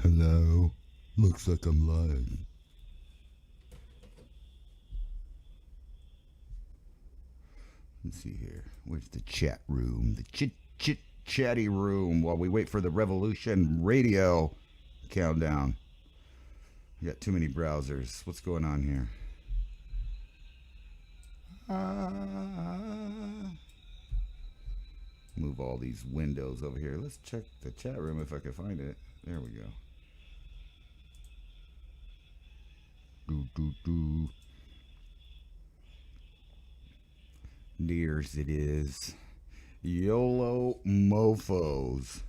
Hello. Looks like I'm live. Let's see here. Where's the chat room? The chatty room while we wait for the Revolution.Radio countdown. We got too many browsers. What's going on here? Move all these windows over here. Let's check the chat room if I can find it. There we go. Nears it is. YOLO mofos.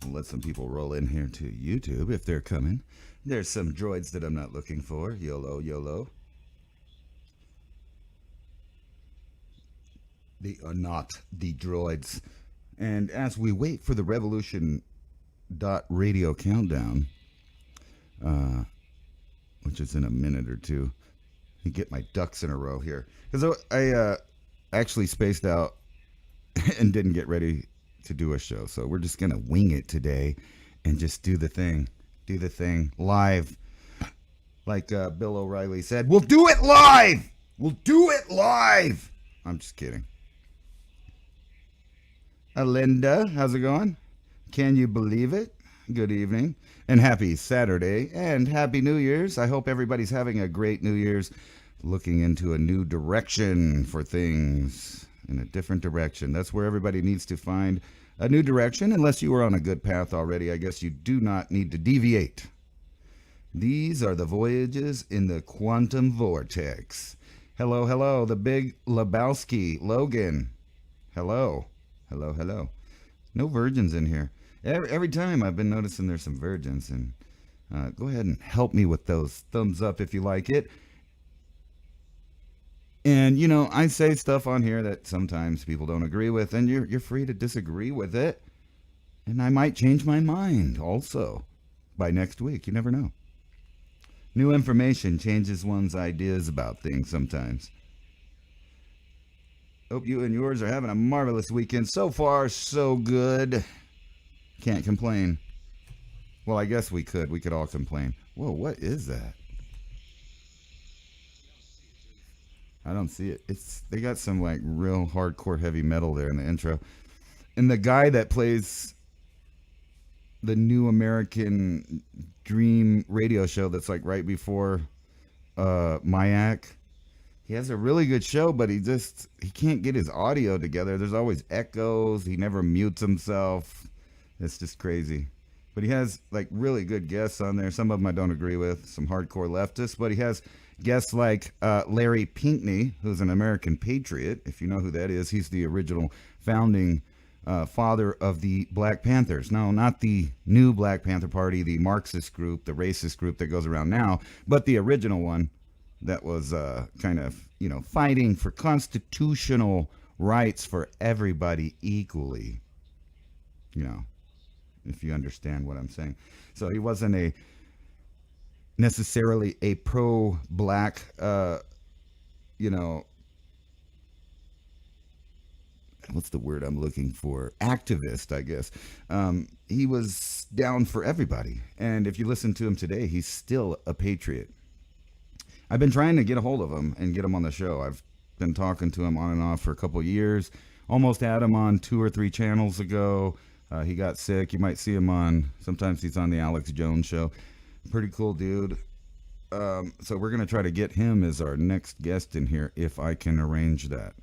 We'll let some people roll in here to YouTube if they're coming. There's some droids that I'm not looking for. YOLO, YOLO. They are not the droids. And as we wait for the Revolution.Radio countdown, which is in a minute or two, I get my ducks in a row here. Because I actually spaced out and didn't get ready to do a show. So we're just going to wing it today and just do the thing. Do the thing live. Like Bill O'Reilly said, we'll do it live! We'll do it live! I'm just kidding. Linda, how's it going? Can you believe it? Good evening and happy Saturday and happy New Year's. I hope everybody's having a great New Year's, looking into a new direction for things, in a different direction. That's where everybody needs to find a new direction. Unless you were on a good path already, I guess you do not need to deviate. These are the voyages in the quantum vortex. Hello, hello, the big Lebowski, Logan. Hello. Hello, hello. No virgins in here. Every time I've been noticing there's some virgins, and go ahead and help me with those thumbs up if you like it. And, you know, I say stuff on here that sometimes people don't agree with, and you're free to disagree with it. And I might change my mind also by next week. You never know. New information changes one's ideas about things sometimes. Hope you and yours are having a marvelous weekend. So far, so good. Can't complain. Well, I guess we could. We could all complain. Whoa, what is that? I don't see it. They got some like real hardcore heavy metal there in the intro. And the guy that plays the New American Dream radio show that's like right before Mayak. He has a really good show, but he can't get his audio together. There's always echoes. He never mutes himself. It's just crazy. But he has like really good guests on there. Some of them I don't agree with, some hardcore leftists, but he has guests like Larry Pinkney, who's an American patriot. If you know who that is, he's the original founding father of the Black Panthers. No, not the new Black Panther Party, the Marxist group, the racist group that goes around now, but the original one that was kind of, you know, fighting for constitutional rights for everybody equally, you know, if you understand what I'm saying. So he wasn't necessarily a pro-black, you know, what's the word I'm looking for? Activist, I guess. He was down for everybody. And if you listen to him today, he's still a patriot. I've been trying to get a hold of him and get him on the show. I've been talking to him on and off for a couple of years. Almost had him on 2 or 3 channels ago. He got sick. You might see him sometimes he's on the Alex Jones show. Pretty cool dude. So we're going to try to get him as our next guest in here if I can arrange that.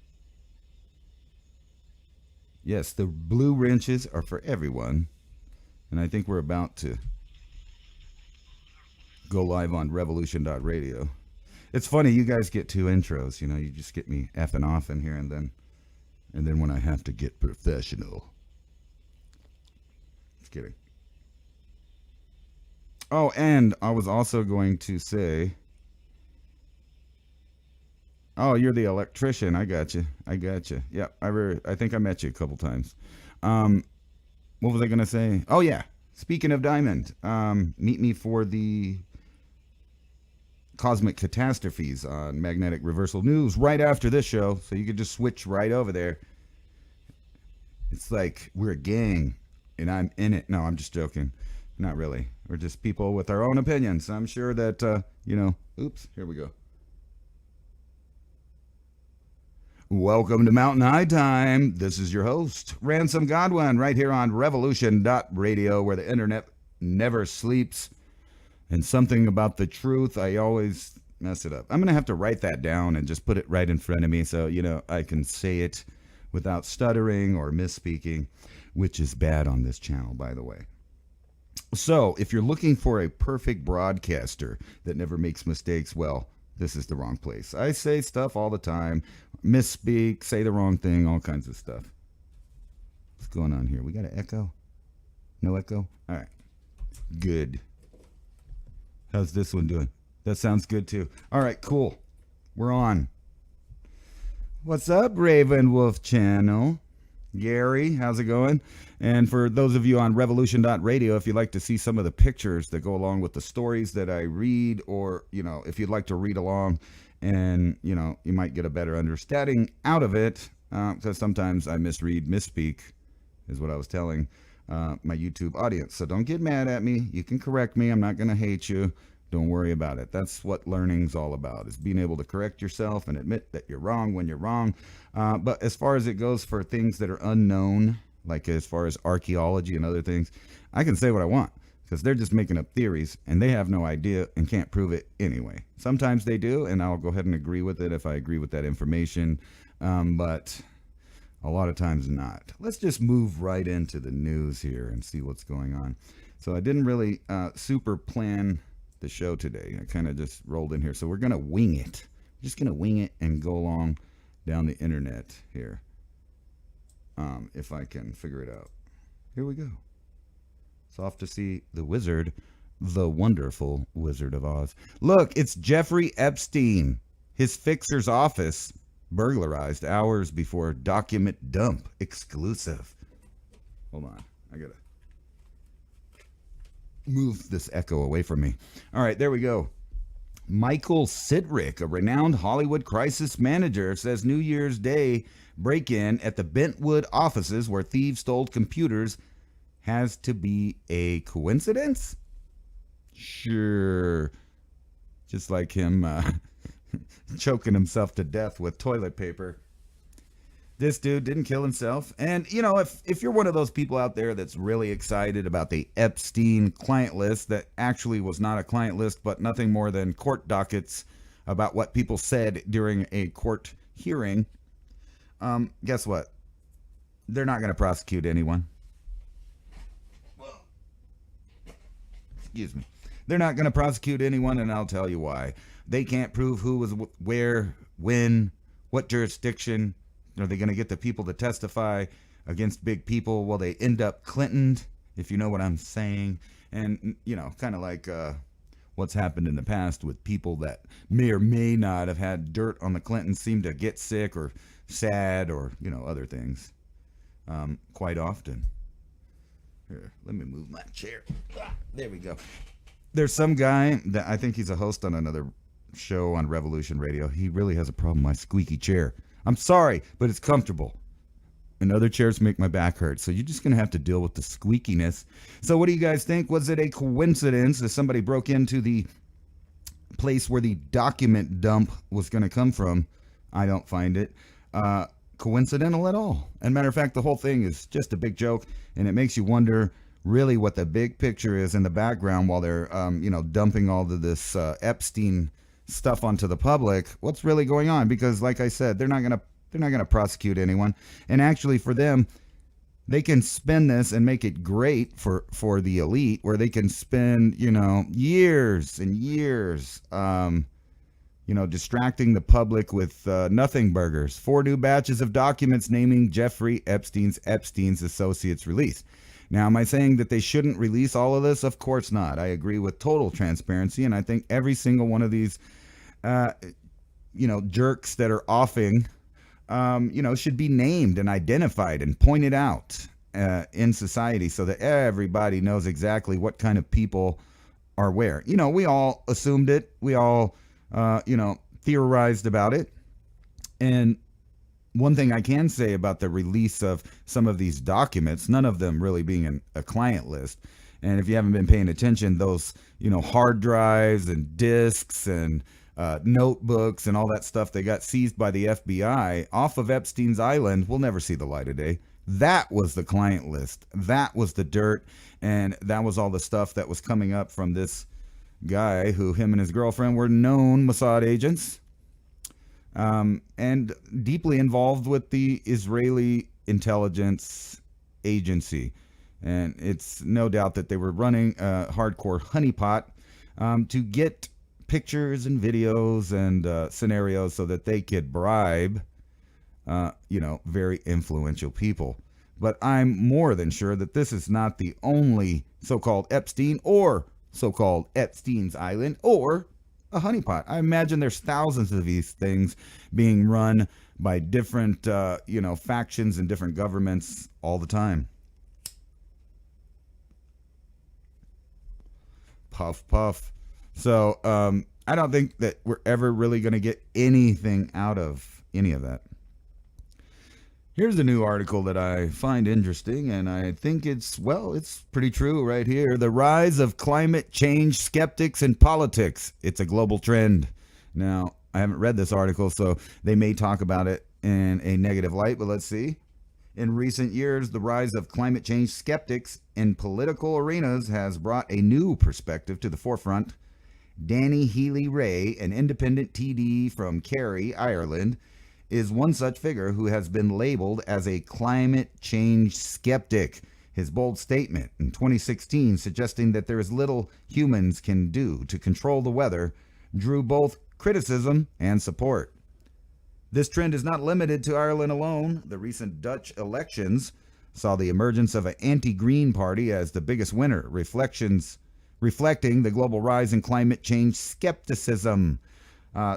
Yes, the blue wrenches are for everyone. And I think we're about to go live on Revolution.Radio. It's funny, you guys get 2 intros, you know, you just get me effing off in here and then when I have to get professional. Just kidding. Oh, and I was also going to say, oh, you're the electrician. I got you. Yeah, I think I met you a couple times. What was I going to say? Oh, yeah. Speaking of Diamond, meet me for the Cosmic Catastrophes on Magnetic Reversal News right after this show, so you could just switch right over there. It's like we're a gang and I'm in it. No, I'm just joking. Not really. We're just people with our own opinions. I'm sure that, oops, here we go. Welcome to Mountain High Time. This is your host, Ransom Godwin, right here on Revolution.Radio, where the internet never sleeps. And something about the truth, I always mess it up. I'm going to have to write that down and just put it right in front of me so, I can say it without stuttering or misspeaking, which is bad on this channel, by the way. So, if you're looking for a perfect broadcaster that never makes mistakes, well, this is the wrong place. I say stuff all the time, misspeak, say the wrong thing, all kinds of stuff. What's going on here? We got an echo? No echo? All right. Good. How's this one doing? That sounds good too. All right, cool. We're on. What's up, Raven Wolf Channel? Gary, how's it going? And for those of you on Revolution.Radio, if you'd like to see some of the pictures that go along with the stories that I read, or, if you'd like to read along and, you might get a better understanding out of it, because sometimes I misspeak, is what I was telling my YouTube audience. So don't get mad at me. You can correct me. I'm not going to hate you. Don't worry about it. That's what learning's all about, is being able to correct yourself and admit that you're wrong when you're wrong. But as far as it goes for things that are unknown, like as far as archaeology and other things, I can say what I want because they're just making up theories and they have no idea and can't prove it anyway. Sometimes they do, and I'll go ahead and agree with it if I agree with that information. But a lot of times not. Let's just move right into the news here and see what's going on. So I didn't really super plan the show today. I kind of just rolled in here. So we're going to wing it. We're just going to wing it and go along down the internet here. If I can figure it out. Here we go. It's off to see the wizard, the wonderful Wizard of Oz. Look, it's Jeffrey Epstein. His fixer's office burglarized hours before document dump. Exclusive. Hold on. I gotta move this echo away from me. All right, there we go. Michael Sidrick, a renowned Hollywood crisis manager, says New Year's Day break-in at the Bentwood offices where thieves stole computers has to be a coincidence? Sure. Just like him choking himself to death with toilet paper. This dude didn't kill himself. And, if you're one of those people out there that's really excited about the Epstein client list that actually was not a client list, but nothing more than court dockets about what people said during a court hearing, guess what? They're not going to prosecute anyone. Well, excuse me. They're not going to prosecute anyone, and I'll tell you why. They can't prove who was where, when, what jurisdiction. Are they going to get the people to testify against big people? Will they end up Clintoned, if you know what I'm saying? And, kind of like what's happened in the past with people that may or may not have had dirt on the Clintons seem to get sick or sad or, other things quite often. Here, let me move my chair. There we go. There's some guy that I think he's a host on another show on Revolution Radio. He really has a problem with my squeaky chair. I'm sorry, but it's comfortable. And other chairs make my back hurt. So you're just going to have to deal with the squeakiness. So what do you guys think? Was it a coincidence that somebody broke into the place where the document dump was going to come from? I don't find it coincidental at all. And matter of fact, the whole thing is just a big joke. And it makes you wonder really what the big picture is in the background while they're, dumping all of this Epstein stuff onto the public. What's really going on? Because like I said, they're not going to prosecute anyone. And actually for them, they can spend this and make it great for the elite, where they can spend, years and years, distracting the public with nothing burgers. 4 new batches of documents naming Jeffrey Epstein's associates released. Now, am I saying that they shouldn't release all of this? Of course not. I agree with total transparency, and I think every single one of these, jerks that are offing, should be named and identified and pointed out in society so that everybody knows exactly what kind of people are where. We all assumed it. We all, theorized about it. And One thing I can say about the release of some of these documents, none of them really being a client list. And if you haven't been paying attention, those, hard drives and disks and notebooks and all that stuff they got seized by the FBI off of Epstein's island will never see the light of day. That was the client list. That was the dirt. And that was all the stuff that was coming up from this guy who him and his girlfriend were known Mossad agents. And deeply involved with the Israeli intelligence agency. And it's no doubt that they were running a hardcore honeypot to get pictures and videos and scenarios so that they could bribe, very influential people. But I'm more than sure that this is not the only so-called Epstein or so-called Epstein's Island or a honeypot. I imagine there's thousands of these things being run by different, factions and different governments all the time. Puff, puff. So I don't think that we're ever really going to get anything out of any of that. Here's a new article that I find interesting, and I think it's pretty true right here. The rise of climate change skeptics in politics. It's a global trend. Now, I haven't read this article, so they may talk about it in a negative light, but let's see. In recent years, the rise of climate change skeptics in political arenas has brought a new perspective to the forefront. Danny Healy-Rae, an independent TD from Kerry, Ireland, is one such figure who has been labeled as a climate change skeptic. His bold statement in 2016 suggesting that there is little humans can do to control the weather drew both criticism and support. This trend is not limited to Ireland alone. The recent Dutch elections saw the emergence of an anti-green party as the biggest winner, reflecting the global rise in climate change skepticism.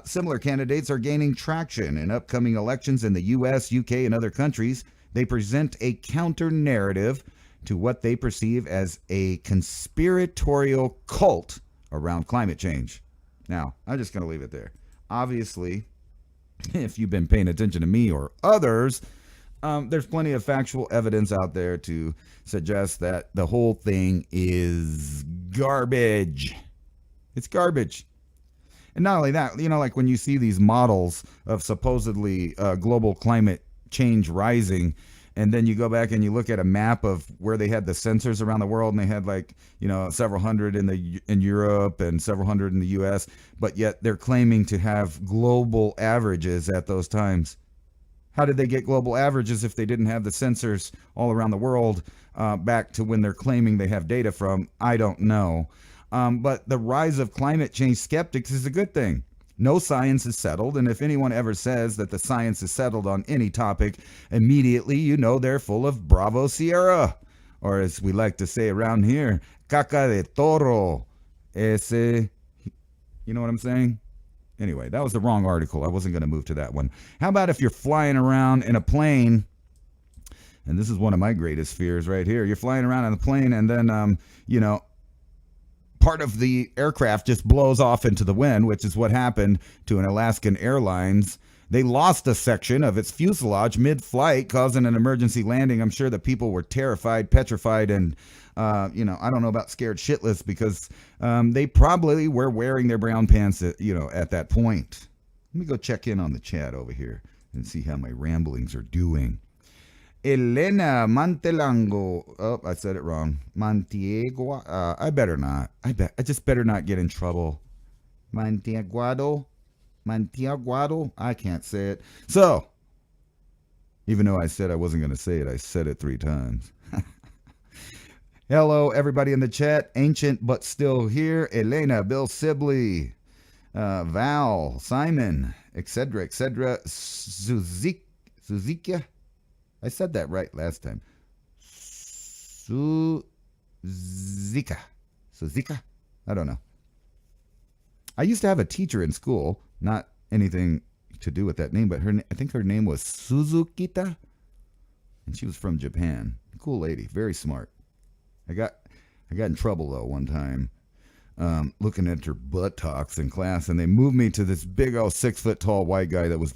Similar candidates are gaining traction in upcoming elections in the U.S., U.K., and other countries. They present a counter-narrative to what they perceive as a conspiratorial cult around climate change. Now, I'm just going to leave it there. Obviously, if you've been paying attention to me or others, there's plenty of factual evidence out there to suggest that the whole thing is garbage. It's garbage. And not only that, like when you see these models of supposedly global climate change rising, and then you go back and you look at a map of where they had the sensors around the world, and they had several hundred in Europe and several hundred in the U.S., but yet they're claiming to have global averages at those times. How did they get global averages if they didn't have the sensors all around the world back to when they're claiming they have data from? I don't know. But the rise of climate change skeptics is a good thing. No science is settled, and if anyone ever says that the science is settled on any topic, immediately they're full of Bravo Sierra, or as we like to say around here, caca de toro. Ese, you know what I'm saying? Anyway, that was the wrong article. I wasn't going to move to that one. How about if you're flying around in a plane, and this is one of my greatest fears right here. You're flying around in a plane, and then, part of the aircraft just blows off into the wind, which is what happened to an Alaskan Airlines. They lost a section of its fuselage mid-flight, causing an emergency landing. I'm sure that people were terrified, petrified, and, I don't know about scared shitless because they probably were wearing their brown pants, at that point. Let me go check in on the chat over here and see how my ramblings are doing. Elena Mantelango. Oh, I said it wrong. Mantiegua. I better not. I just better not get in trouble. Mantiaguado. I can't say it. So, even though I said I wasn't going to say it, I said it 3 times. Hello, everybody in the chat. Ancient but still here. Elena, Bill Sibley, Val, Simon, etc., etc. Suzika. I said that right last time. Suzika. I don't know. I used to have a teacher in school, not anything to do with that name, but I think her name was Suzukita, and she was from Japan. Cool lady, very smart. I got in trouble though one time, looking at her buttocks in class, and they moved me to this big old 6 foot tall white guy that was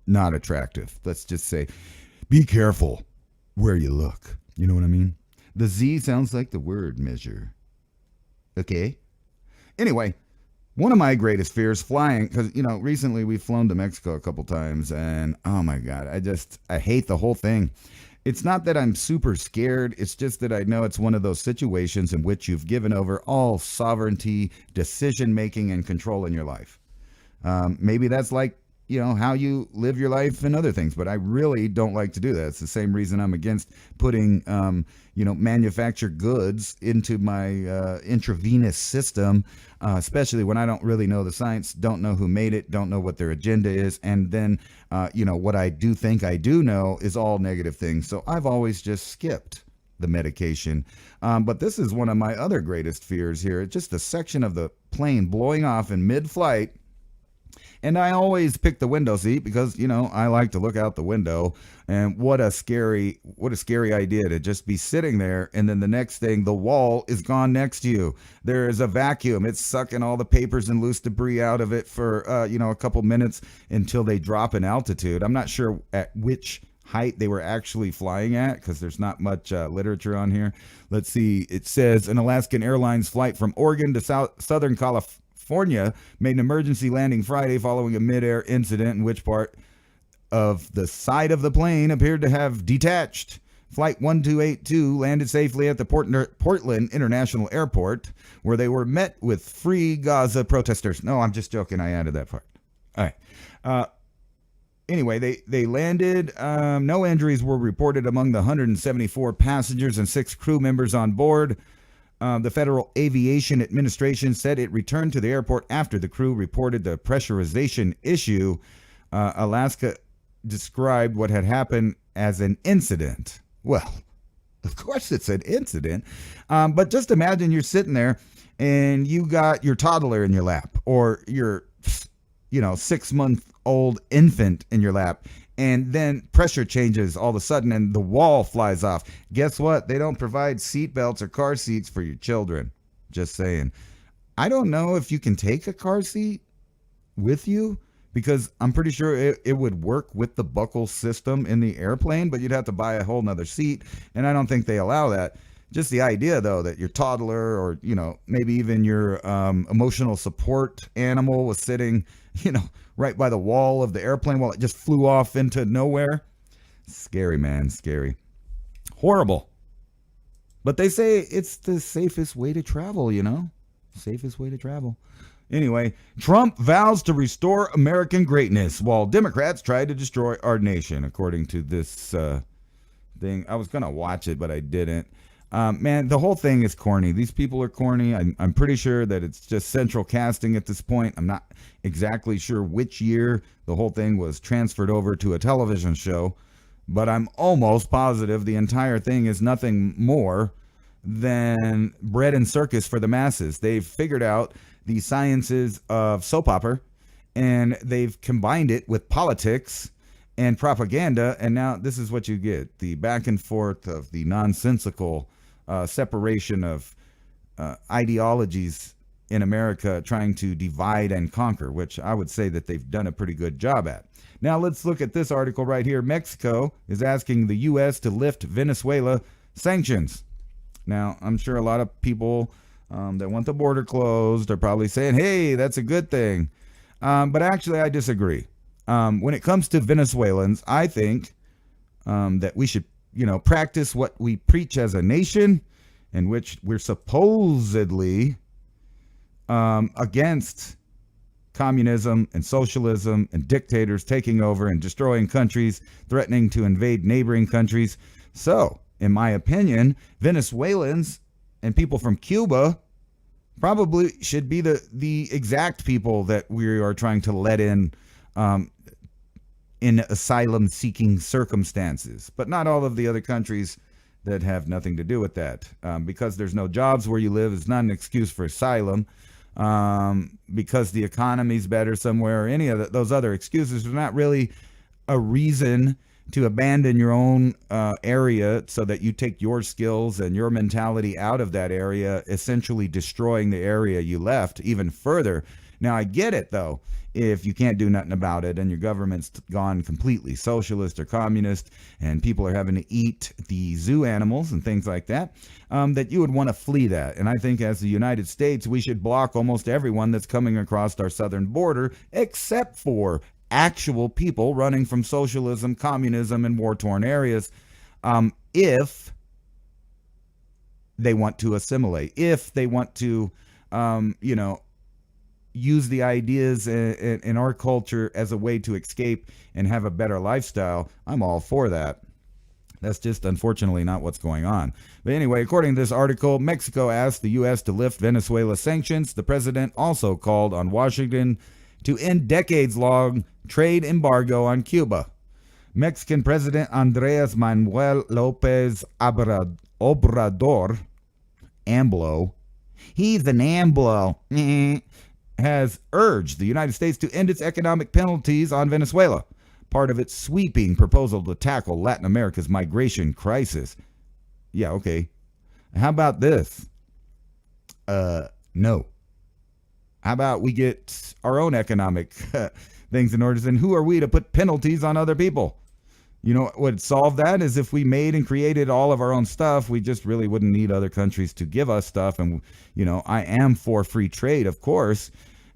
not attractive. Let's just say, be careful where you look. You know what I mean? The Z sounds like the word measure. Okay? Anyway, one of my greatest fears flying, because, recently we've flown to Mexico a couple times, and oh my God, I hate the whole thing. It's not that I'm super scared. It's just that I know it's one of those situations in which you've given over all sovereignty, decision making, and control in your life. Maybe that's like, how you live your life and other things, but I really don't like to do that. It's the same reason I'm against putting, manufactured goods into my intravenous system, especially when I don't really know the science, don't know who made it, don't know what their agenda is, and then, what I do think I do know is all negative things. So I've always just skipped the medication. But this is one of my other greatest fears here. It's just a section of the plane blowing off in mid-flight. And I always pick the window seat because, I like to look out the window. And what a scary idea to just be sitting there. And then the next thing, the wall is gone next to you. There is a vacuum. It's sucking all the papers and loose debris out of it for, a couple minutes until they drop in altitude. I'm not sure at which height they were actually flying at because there's not much literature on here. Let's see. It says an Alaskan Airlines flight from Oregon to Southern California made an emergency landing Friday following a mid-air incident in which part of the side of the plane appeared to have detached. Flight 1282 landed safely at the Portland International Airport, where they were met with Free Gaza protesters. No, I'm just joking. I added that part. All right. Anyway, they landed. No injuries were reported among the 174 passengers and 6 crew members on board. The Federal Aviation Administration said it returned to the airport after the crew reported the pressurization issue. Alaska described what had happened as an incident. Well, of course it's an incident. But just imagine you're sitting there and you got your toddler in your lap or your 6-month-old infant in your lap. And then pressure changes all of a sudden and the wall flies off. Guess what? They don't provide seat belts or car seats for your children. Just saying. I don't know if you can take a car seat with you because I'm pretty sure it would work with the buckle system in the airplane, but you'd have to buy a whole nother seat. And I don't think they allow that. Just the idea, though, that your toddler or, maybe even your emotional support animal was sitting, right by the wall of the airplane while it just flew off into nowhere. Scary, man. Scary. Horrible. But they say it's the safest way to travel, Safest way to travel. Anyway, Trump vows to restore American greatness while Democrats try to destroy our nation, according to this thing. I was going to watch it, but I didn't. Man, the whole thing is corny. These people are corny. I'm pretty sure that it's just central casting at this point. I'm not exactly sure which year the whole thing was transferred over to a television show, but I'm almost positive the entire thing is nothing more than bread and circus for the masses. They've figured out the sciences of soap opera, and they've combined it with politics and propaganda, and now this is what you get. The back and forth of the nonsensical separation of ideologies in America trying to divide and conquer, which I would say that they've done a pretty good job at. Now let's look at this article right here. Mexico is asking the U.S. to lift Venezuela sanctions. Now, I'm sure a lot of people that want the border closed are probably saying, hey, that's a good thing. But actually, I disagree. When it comes to Venezuelans, I think that we should, practice what we preach as a nation, in which we're supposedly against communism and socialism and dictators taking over and destroying countries, threatening to invade neighboring countries. So, in my opinion, Venezuelans and people from Cuba probably should be the exact people that we are trying to let in asylum-seeking circumstances, but not all of the other countries that have nothing to do with that. Because there's no jobs where you live is not an excuse for asylum. Because the economy's better somewhere, or any of those other excuses are not really a reason to abandon your own area so that you take your skills and your mentality out of that area, essentially destroying the area you left even further. Now, I get it, though, if you can't do nothing about it and your government's gone completely socialist or communist and people are having to eat the zoo animals and things like that, that you would want to flee that. And I think as the United States, we should block almost everyone that's coming across our southern border, except for actual people running from socialism, communism, and war-torn areas, if they want to assimilate, if they want to, use the ideas in our culture as a way to escape and have a better lifestyle. I'm all for that. That's just unfortunately not what's going on. But anyway, according to this article, Mexico asked the U.S. to lift Venezuela's sanctions. The president also called on Washington to end decades-long trade embargo on Cuba. Mexican President Andrés Manuel López Obrador, AMLO, he's an AMLO, has urged the United States to end its economic penalties on Venezuela, part of its sweeping proposal to tackle Latin America's migration crisis. Yeah, okay. How about this? No. How about we get our own economic things in order? And who are we to put penalties on other people? You know what would solve that is if we made and created all of our own stuff, we just really wouldn't need other countries to give us stuff. And, I am for free trade, of course.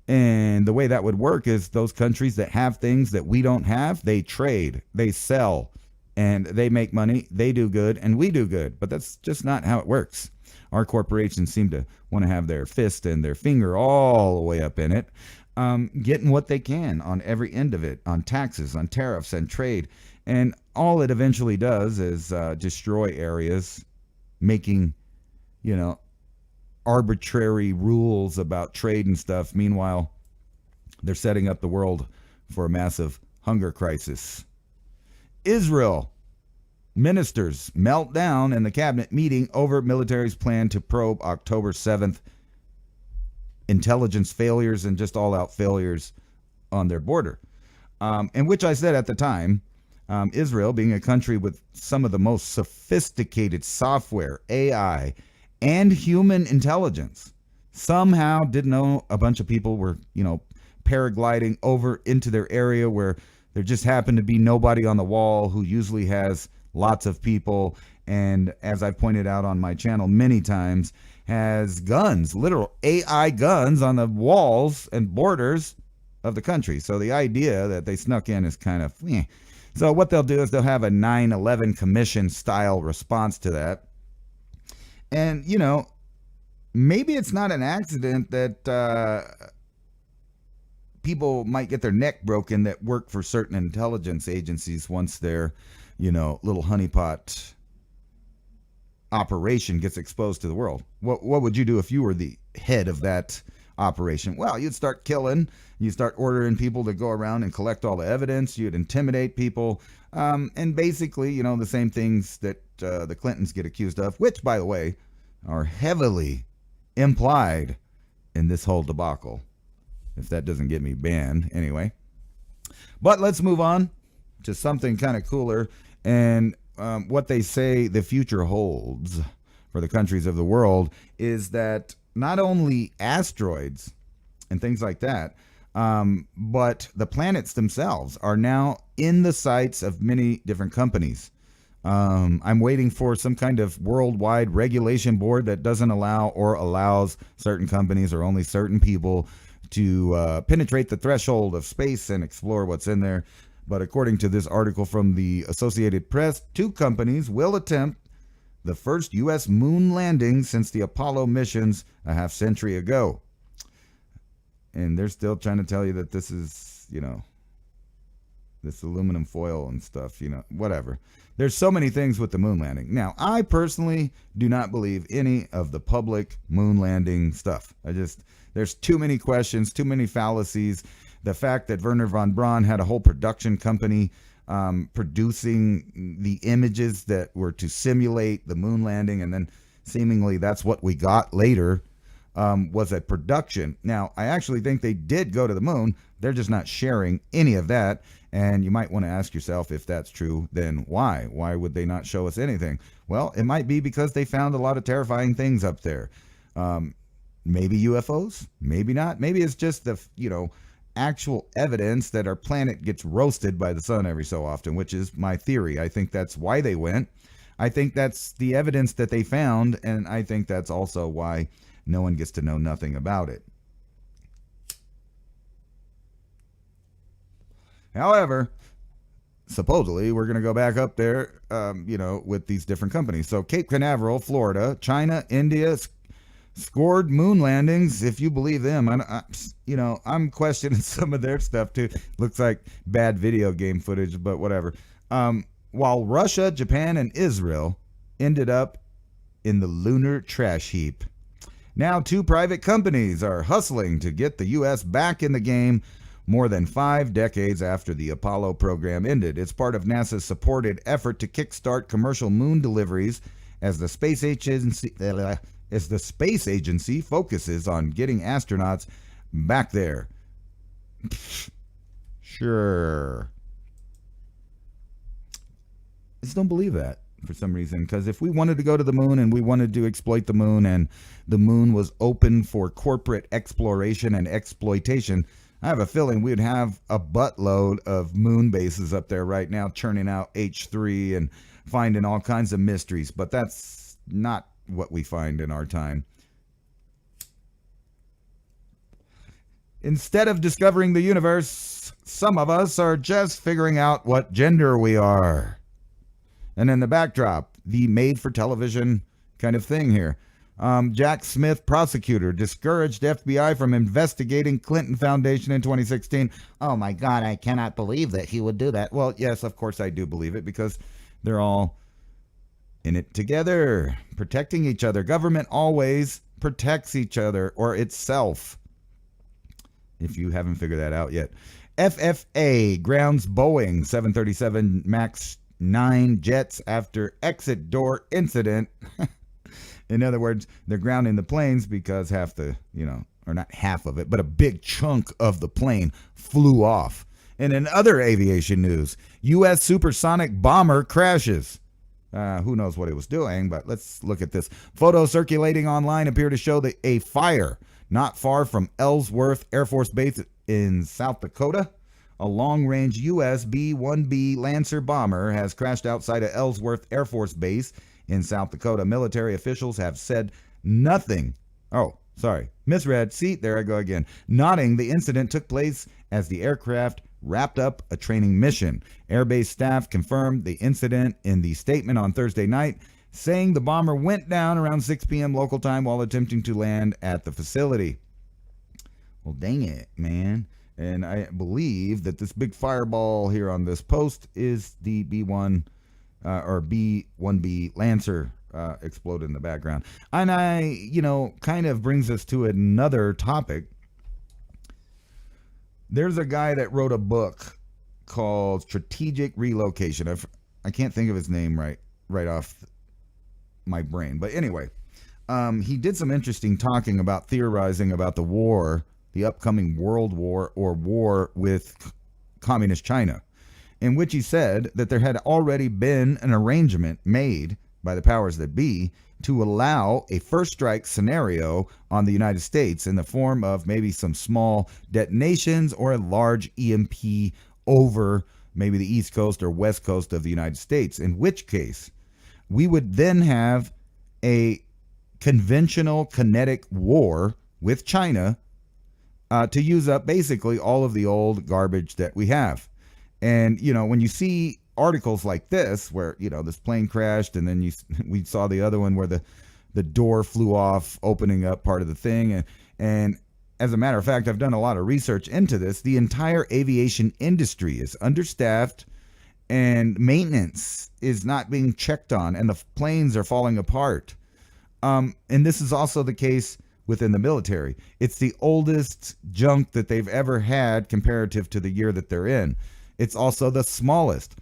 And the way that would work is those countries that have things that we don't have, they trade, they sell, and they make money, they do good, and we do good. But that's just not how it works. Our corporations seem to want to have their fist and their finger all the way up in it, getting what they can on every end of it, on taxes, on tariffs, and trade. And all it eventually does is destroy areas, making, arbitrary rules about trade and stuff. Meanwhile, they're setting up the world for a massive hunger crisis. Israel. Ministers melt down in the cabinet meeting over military's plan to probe October 7th intelligence failures and just all-out failures on their border. And which I said at the time, Israel, being a country with some of the most sophisticated software, AI, and human intelligence, somehow didn't know a bunch of people were, paragliding over into their area where there just happened to be nobody on the wall who usually has lots of people. And as I pointed out on my channel many times, has guns, literal AI guns on the walls and borders of the country. So the idea that they snuck in is kind of, So what they'll do is they'll have a 9/11 commission style response to that. And, maybe it's not an accident that people might get their neck broken that work for certain intelligence agencies once their, little honeypot operation gets exposed to the world. What would you do if you were the head of that operation? Well, you'd start killing. You'd start ordering people to go around and collect all the evidence. You'd intimidate people. And basically, the same things that the Clintons get accused of, which, by the way, are heavily implied in this whole debacle. If that doesn't get me banned, anyway. But let's move on to something kind of cooler. And what they say the future holds for the countries of the world is that not only asteroids and things like that, but the planets themselves are now in the sights of many different companies. I'm waiting for some kind of worldwide regulation board that doesn't allow or allows certain companies or only certain people to penetrate the threshold of space and explore what's in there. But according to this article from the Associated Press, 2 companies will attempt the first U.S. moon landing since the Apollo missions a half century ago. And they're still trying to tell you that this is, this aluminum foil and stuff, whatever. There's so many things with the moon landing. Now, I personally do not believe any of the public moon landing stuff. There's too many questions, too many fallacies. The fact that Wernher von Braun had a whole production company producing the images that were to simulate the moon landing, and then seemingly that's what we got later, was a production. Now, I actually think they did go to the moon. They're just not sharing any of that. And you might want to ask yourself, if that's true, then why? Why would they not show us anything? Well, it might be because they found a lot of terrifying things up there. maybe UFOs, maybe not. Maybe it's just the, actual evidence that our planet gets roasted by the sun every so often, which is my theory. I think that's why they went. I think that's the evidence that they found, and I think that's also why no one gets to know nothing about it. However, supposedly we're going to go back up there, with these different companies. So Cape Canaveral, Florida, China, India scored moon landings, if you believe them. I'm questioning some of their stuff too. Looks like bad video game footage, but whatever. While Russia, Japan, and Israel ended up in the lunar trash heap. Now 2 private companies are hustling to get the U.S. back in the game more than 5 decades after the Apollo program ended. It's part of NASA's supported effort to kickstart commercial moon deliveries as the space agency focuses on getting astronauts back there. Sure. I just don't believe that for some reason, because if we wanted to go to the moon and we wanted to exploit the moon and the moon was open for corporate exploration and exploitation, I have a feeling we'd have a buttload of moon bases up there right now churning out H3 and finding all kinds of mysteries, but that's not what we find in our time. Instead of discovering the universe, some of us are just figuring out what gender we are. And in the backdrop, the made-for-television kind of thing here. Jack Smith, prosecutor, discouraged FBI from investigating Clinton Foundation in 2016. Oh my God, I cannot believe that he would do that. Well, yes, of course I do believe it, because they're all in it together, protecting each other. Government always protects each other or itself, if you haven't figured that out yet. FFA grounds Boeing 737 MAX 9 jets after exit door incident. In other words, they're grounding the planes because half the, or not half of it, but a big chunk of the plane flew off. And in other aviation news, U.S. supersonic bomber crashes. Who knows what it was doing, but let's look at this. Photos circulating online appear to show that a fire not far from Ellsworth Air Force Base in South Dakota. A long-range U.S. B-1B Lancer bomber has crashed outside of Ellsworth Air Force Base in South Dakota. Military officials have said nothing. Oh, sorry. Misread. See, there I go again. Nodding the incident took place as the aircraft wrapped up a training mission. Airbase staff confirmed the incident in the statement on Thursday night, saying the bomber went down around 6 p.m. local time while attempting to land at the facility. Well, dang it, man. And I believe that this big fireball here on this post is the B-1 or B-1B Lancer exploded in the background. And kind of brings us to another topic. There's a guy that wrote a book called Strategic Relocation. I can't think of his name right off my brain. But anyway, he did some interesting talking about theorizing about the war, the upcoming world war or war with communist China, in which he said that there had already been an arrangement made by the powers that be to allow a first strike scenario on the United States in the form of maybe some small detonations or a large EMP over maybe the East Coast or West Coast of the United States, in which case we would then have a conventional kinetic war with China to use up basically all of the old garbage that we have. And, when you see articles like this where, this plane crashed and then we saw the other one where the door flew off, opening up part of the thing. And as a matter of fact, I've done a lot of research into this. The entire aviation industry is understaffed and maintenance is not being checked on and the planes are falling apart. And this is also the case within the military. It's the oldest junk that they've ever had comparative to the year that they're in. It's also the smallest.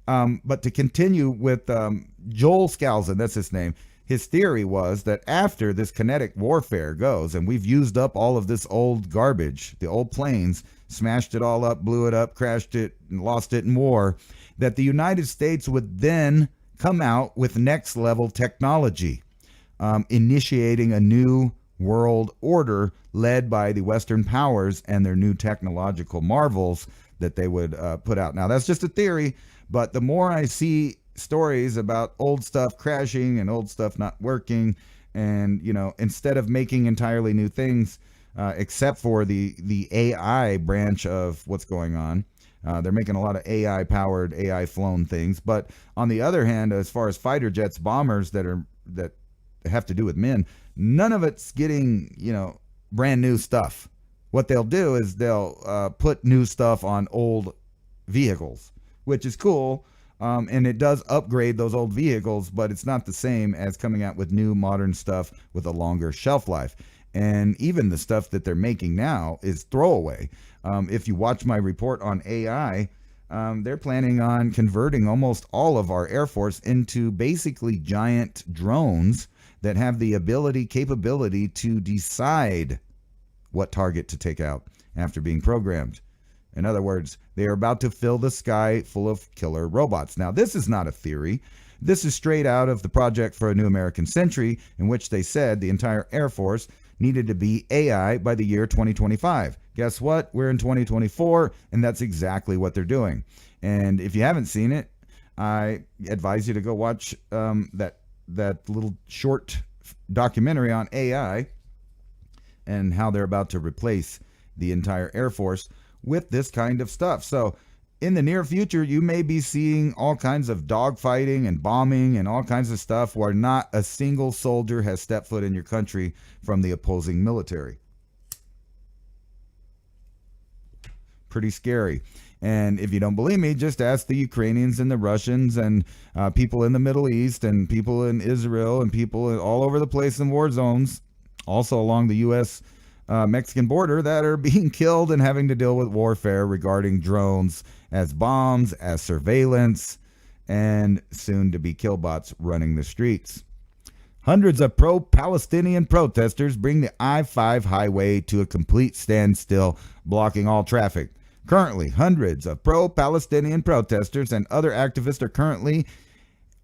But to continue with Joel Skousen, that's his name, his theory was that after this kinetic warfare goes, and we've used up all of this old garbage, the old planes, smashed it all up, blew it up, crashed it, and lost it in war, that the United States would then come out with next level technology, initiating a new world order led by the Western powers and their new technological marvels that they would put out. Now, that's just a theory, but the more I see stories about old stuff crashing and old stuff not working, and, you know, instead of making entirely new things, except for the AI branch of what's going on, they're making a lot of AI-powered, AI-flown things. But on the other hand, as far as fighter jets, bombers that have to do with men, none of it's getting, you know, brand new stuff. What they'll do is they'll put new stuff on old vehicles, which is cool. And it does upgrade those old vehicles, but it's not the same as coming out with new modern stuff with a longer shelf life. And even the stuff that they're making now is throwaway. If you watch my report on AI, they're planning on converting almost all of our Air Force into basically giant drones that have the capability to decide what target to take out after being programmed. In other words, they are about to fill the sky full of killer robots. Now, this is not a theory. This is straight out of the Project for a New American Century, in which they said the entire Air Force needed to be AI by the year 2025. Guess what? We're in 2024, and that's exactly what they're doing. And if you haven't seen it, I advise you to go watch that little short documentary on AI and how they're about to replace the entire Air Force with this kind of stuff. So in the near future, you may be seeing all kinds of dogfighting and bombing and all kinds of stuff where not a single soldier has stepped foot in your country from the opposing military. Pretty scary. And if you don't believe me, just ask the Ukrainians and the Russians and people in the Middle East and people in Israel and people all over the place in war zones, also along the U.S. Mexican border, that are being killed and having to deal with warfare regarding drones as bombs, as surveillance, and soon to be killbots running the streets. Hundreds of pro-Palestinian protesters bring the I-5 highway to a complete standstill, blocking all traffic. Currently, hundreds of pro-Palestinian protesters and other activists are currently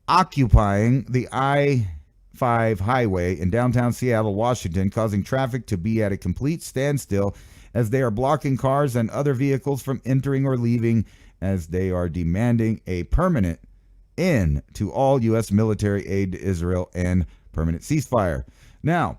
occupying the I-5 highway in downtown Seattle, Washington, causing traffic to be at a complete standstill as they are blocking cars and other vehicles from entering or leaving, as they are demanding a permanent end to all U.S. military aid to Israel and permanent ceasefire. Now,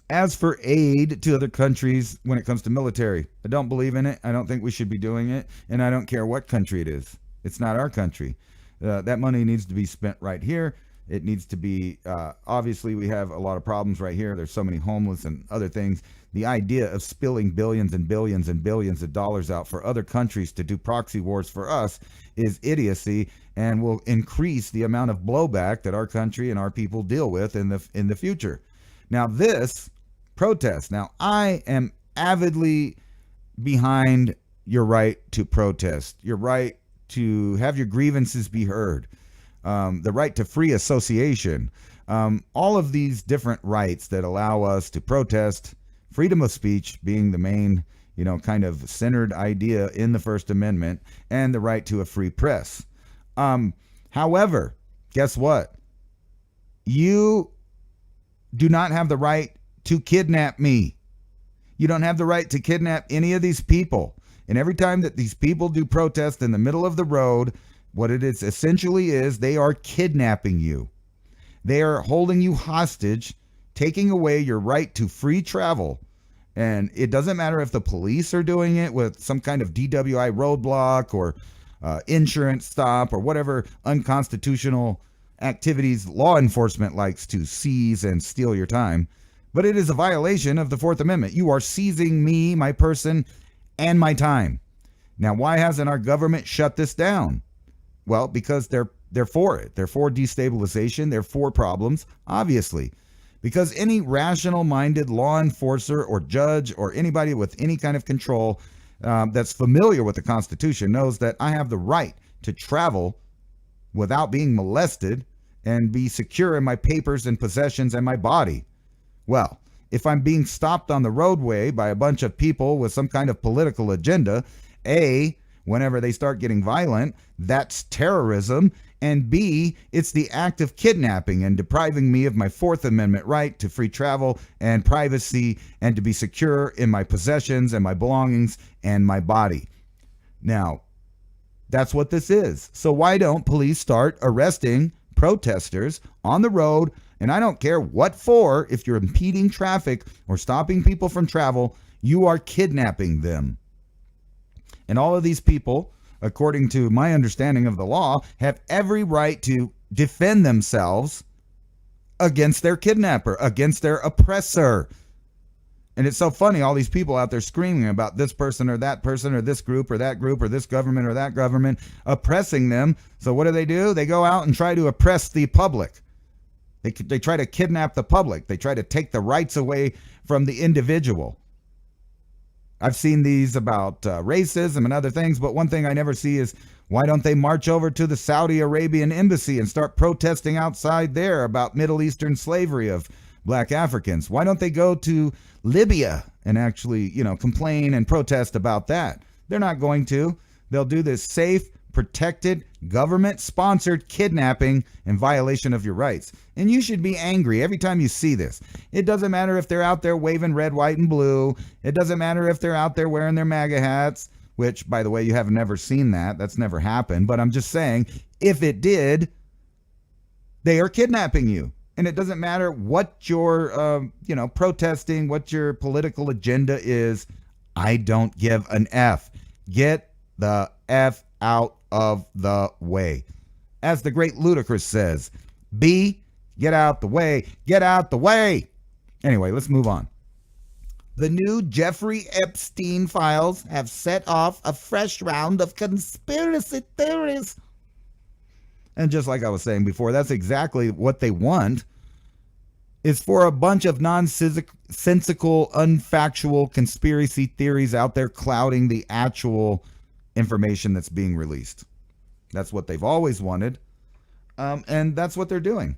as for aid to other countries when it comes to military, I don't believe in it. I don't think we should be doing it, and I don't care what country it is. It's not our country. That money needs to be spent right here. It needs to be, obviously, we have a lot of problems right here. There's so many homeless and other things. The idea of spilling billions and billions and billions of dollars out for other countries to do proxy wars for us is idiocy and will increase the amount of blowback that our country and our people deal with in the future. Now, this protest. Now, I am avidly behind your right to protest, your right to have your grievances be heard, the right to free association, all of these different rights that allow us to protest, freedom of speech being the main, kind of centered idea in the First Amendment, and the right to a free press. However, guess what? You do not have the right to kidnap me. You don't have the right to kidnap any of these people. And every time that these people do protest in the middle of the road, what it is essentially is they are kidnapping you. They are holding you hostage, taking away your right to free travel. And it doesn't matter if the police are doing it with some kind of DWI roadblock or insurance stop or whatever unconstitutional activities law enforcement likes to seize and steal your time. But it is a violation of the Fourth Amendment. You are seizing me, my person, and my time. Now, why hasn't our government shut this down? Well, because they're for it. They're for destabilization. They're for problems, obviously. Because any rational-minded law enforcer or judge or anybody with any kind of control that's familiar with the Constitution knows that I have the right to travel without being molested and be secure in my papers and possessions and my body. Well, if I'm being stopped on the roadway by a bunch of people with some kind of political agenda, A, whenever they start getting violent, that's terrorism. And B, it's the act of kidnapping and depriving me of my Fourth Amendment right to free travel and privacy and to be secure in my possessions and my belongings and my body. Now, that's what this is. So why don't police start arresting protesters on the road? And I don't care what for. If you're impeding traffic or stopping people from travel, you are kidnapping them. And all of these people, according to my understanding of the law, have every right to defend themselves against their kidnapper, against their oppressor. And it's so funny, all these people out there screaming about this person or this group or that group or this government or that government oppressing them. So what do? They go out and try to oppress the public. They try to kidnap the public. They try to take the rights away from the individual. I've seen these about racism and other things, but one thing I never see is why don't they march over to the Saudi Arabian embassy and start protesting outside there about Middle Eastern slavery of black Africans? Why don't they go to Libya and actually, complain and protest about that? They're not going to. They'll do this safe, protected, government-sponsored kidnapping in violation of your rights. And you should be angry every time you see this. It doesn't matter if they're out there waving red, white, and blue. It doesn't matter if they're out there wearing their MAGA hats, which, by the way, you have never seen that. That's never happened. But I'm just saying, if it did, they are kidnapping you. And it doesn't matter what you're, protesting, what your political agenda is. I don't give an F. Get the F out of the way. As the great Ludacris says, B, get out the way. Get out the way. Anyway, let's move on. The new Jeffrey Epstein files have set off a fresh round of conspiracy theories. And just like I was saying before, that's exactly what they want, is for a bunch of nonsensical, unfactual conspiracy theories out there clouding the actual information that's being released. That's what they've always wanted, and that's what they're doing.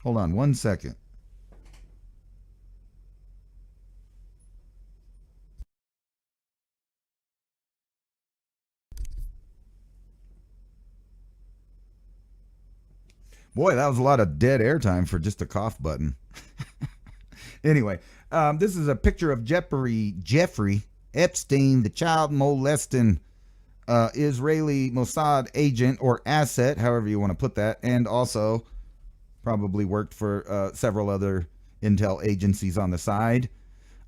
Hold on one second. Boy, that was a lot of dead air time for just a cough button. Anyway, this is a picture of Jeffrey Epstein, the child molesting Israeli Mossad agent or asset, however you want to put that, and also probably worked for several other intel agencies on the side.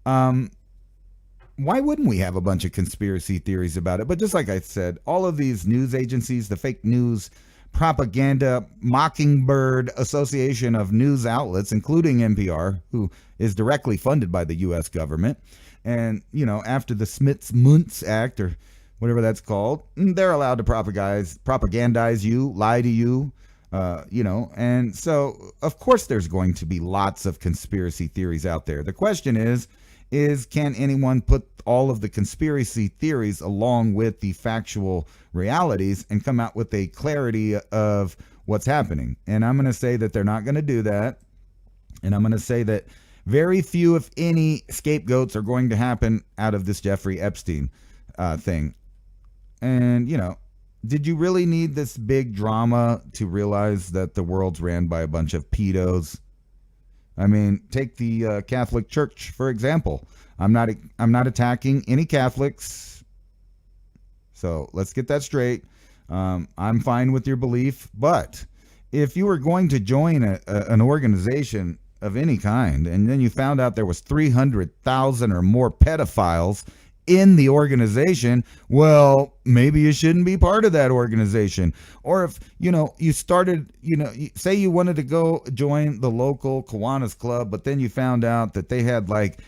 Why wouldn't we have a bunch of conspiracy theories about it? But just like I said, all of these news agencies, the fake news propaganda mockingbird association of news outlets, including NPR, who is directly funded by the U.S. government, and, after the Smits-Munts Act, or whatever that's called, they're allowed to propagandize you, lie to you, and so, of course, there's going to be lots of conspiracy theories out there. The question is can anyone put all of the conspiracy theories along with the factual realities and come out with a clarity of what's happening? And I'm going to say that they're not going to do that. And I'm going to say that very few, if any, scapegoats are going to happen out of this Jeffrey Epstein thing. And, did you really need this big drama to realize that the world's ran by a bunch of pedos? I mean, take the Catholic Church, for example. I'm not attacking any Catholics. So let's get that straight. I'm fine with your belief. But if you were going to join an organization of any kind, and then you found out there was 300,000 or more pedophiles in the organization, well, maybe you shouldn't be part of that organization. Or if, you started, say you wanted to go join the local Kiwanis Club, but then you found out that they had like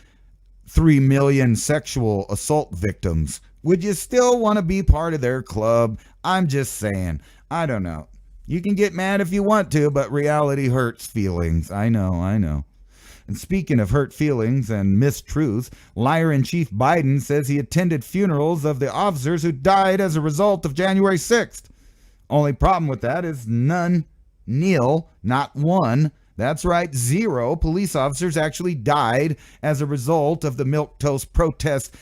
3 million sexual assault victims. Would you still want to be part of their club? I'm just saying. I don't know. You can get mad if you want to, but reality hurts feelings. I know. And speaking of hurt feelings and mistruths, Liar-in-Chief Biden says he attended funerals of the officers who died as a result of January 6th. Only problem with that is none, nil, not one, That's right, 0 police officers actually died as a result of the milquetoast protest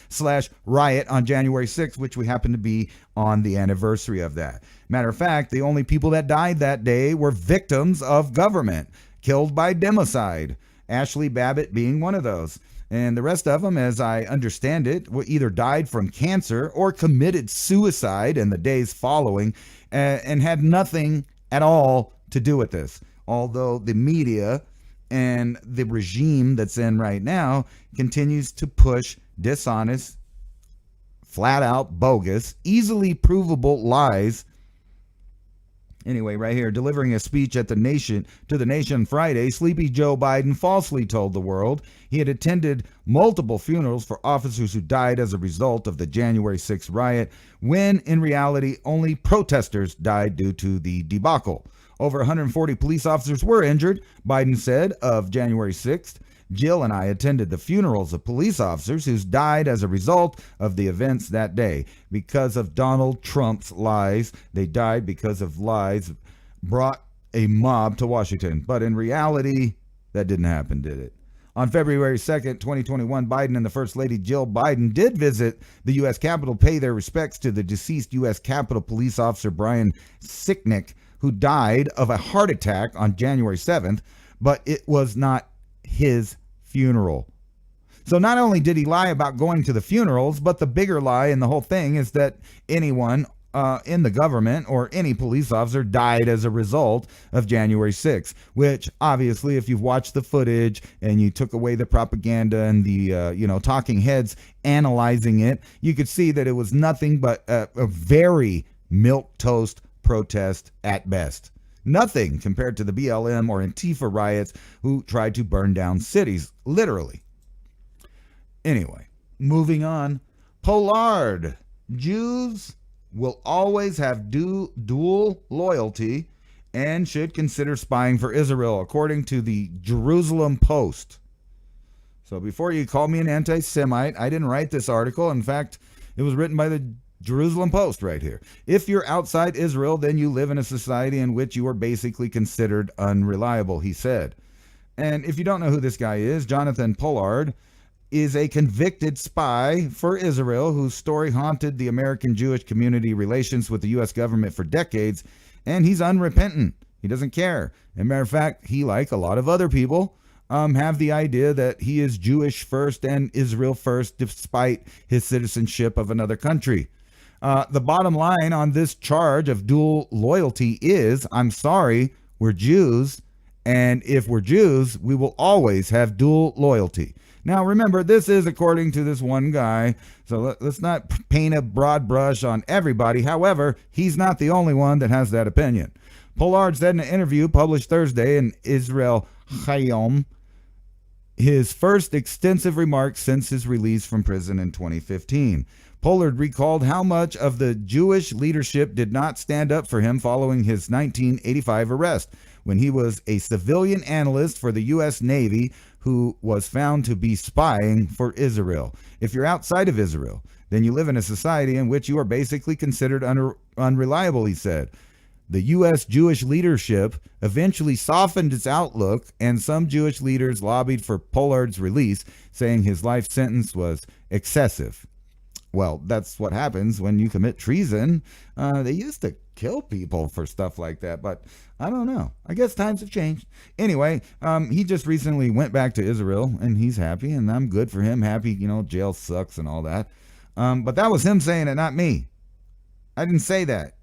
/ riot on January 6th, which we happen to be on the anniversary of that. Matter of fact, the only people that died that day were victims of government, killed by democide, Ashley Babbitt being one of those. And the rest of them, as I understand it, were either died from cancer or committed suicide in the days following and had nothing at all to do with this. Although the media and the regime that's in right now continues to push dishonest, flat out bogus, easily provable lies. Anyway, right here, delivering a speech to the nation Friday, Sleepy Joe Biden falsely told the world he had attended multiple funerals for officers who died as a result of the January 6th riot, when in reality only protesters died due to the debacle. Over 140 police officers were injured, Biden said, of January 6th. Jill and I attended the funerals of police officers who died as a result of the events that day. Because of Donald Trump's lies, they died because of lies brought a mob to Washington. But in reality, that didn't happen, did it? On February 2nd, 2021, Biden and the First Lady Jill Biden did visit the U.S. Capitol, pay their respects to the deceased U.S. Capitol police officer Brian Sicknick, who died of a heart attack on January 7th, but it was not his funeral. So not only did he lie about going to the funerals, but the bigger lie in the whole thing is that anyone in the government or any police officer died as a result of January 6th, which obviously, if you've watched the footage and you took away the propaganda and the, talking heads analyzing it, you could see that it was nothing but a very milquetoast protest at best. Nothing compared to the BLM or Antifa riots who tried to burn down cities, literally. Anyway, moving on. Pollard. Jews will always have dual loyalty and should consider spying for Israel, according to the Jerusalem Post. So before you call me an anti-Semite, I didn't write this article. In fact, it was written by the Jerusalem Post right here. If you're outside Israel, then you live in a society in which you are basically considered unreliable, he said. And if you don't know who this guy is, Jonathan Pollard is a convicted spy for Israel whose story haunted the American Jewish community relations with the U.S. government for decades, and he's unrepentant. He doesn't care. As a matter of fact, he, like a lot of other people, have the idea that he is Jewish first and Israel first, despite his citizenship of another country. The bottom line on this charge of dual loyalty is, I'm sorry, we're Jews, and if we're Jews, we will always have dual loyalty. Now, remember, this is according to this one guy, so let's not paint a broad brush on everybody. However, he's not the only one that has that opinion. Pollard said in an interview published Thursday in Israel Hayom, his first extensive remarks since his release from prison in 2015. Pollard recalled how much of the Jewish leadership did not stand up for him following his 1985 arrest, when he was a civilian analyst for the U.S. Navy who was found to be spying for Israel. If you're outside of Israel, then you live in a society in which you are basically considered unreliable, he said. The U.S. Jewish leadership eventually softened its outlook, and some Jewish leaders lobbied for Pollard's release, saying his life sentence was excessive. Well, that's what happens when you commit treason. They used to kill people for stuff like that, but I don't know. I guess times have changed. Anyway, he just recently went back to Israel, and he's happy, and I'm good for him. Happy, jail sucks and all that. But that was him saying it, not me. I didn't say that.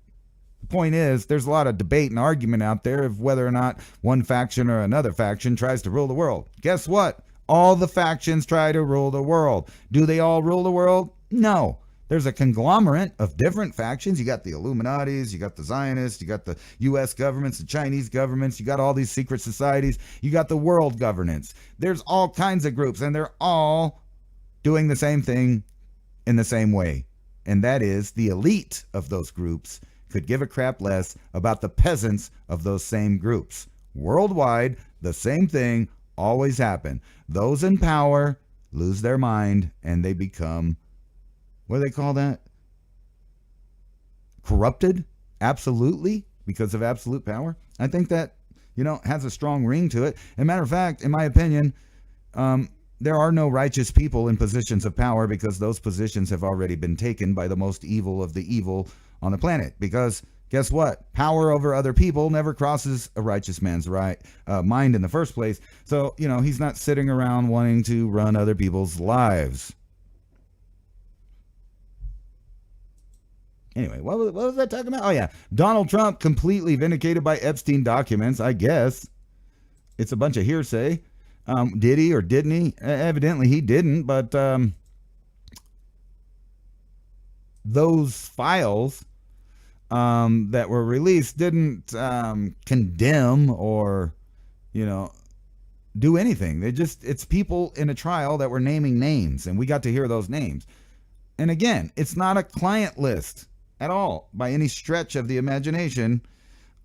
The point is, there's a lot of debate and argument out there of whether or not one faction or another faction tries to rule the world. Guess what? All the factions try to rule the world. Do they all rule the world? No. There's a conglomerate of different factions. You got the Illuminatis, you got the Zionists, you got the U.S. governments, the Chinese governments, you got all these secret societies, you got the world governance. There's all kinds of groups, and they're all doing the same thing in the same way. And that is, the elite of those groups could give a crap less about the peasants of those same groups. Worldwide, the same thing always happen. Those in power lose their mind, and they become, what do they call that? Corrupted? Absolutely, because of absolute power. I think that has a strong ring to it. As a matter of fact, in my opinion, there are no righteous people in positions of power because those positions have already been taken by the most evil of the evil on the planet. Because guess what? Power over other people never crosses a righteous man's mind in the first place. So, he's not sitting around wanting to run other people's lives. Anyway, what was I talking about? Oh, yeah. Donald Trump completely vindicated by Epstein documents, I guess. It's a bunch of hearsay. Did he or didn't he? Evidently he didn't, but those files that were released didn't condemn or, do anything. It's people in a trial that were naming names, and we got to hear those names. And again, it's not a client list at all by any stretch of the imagination.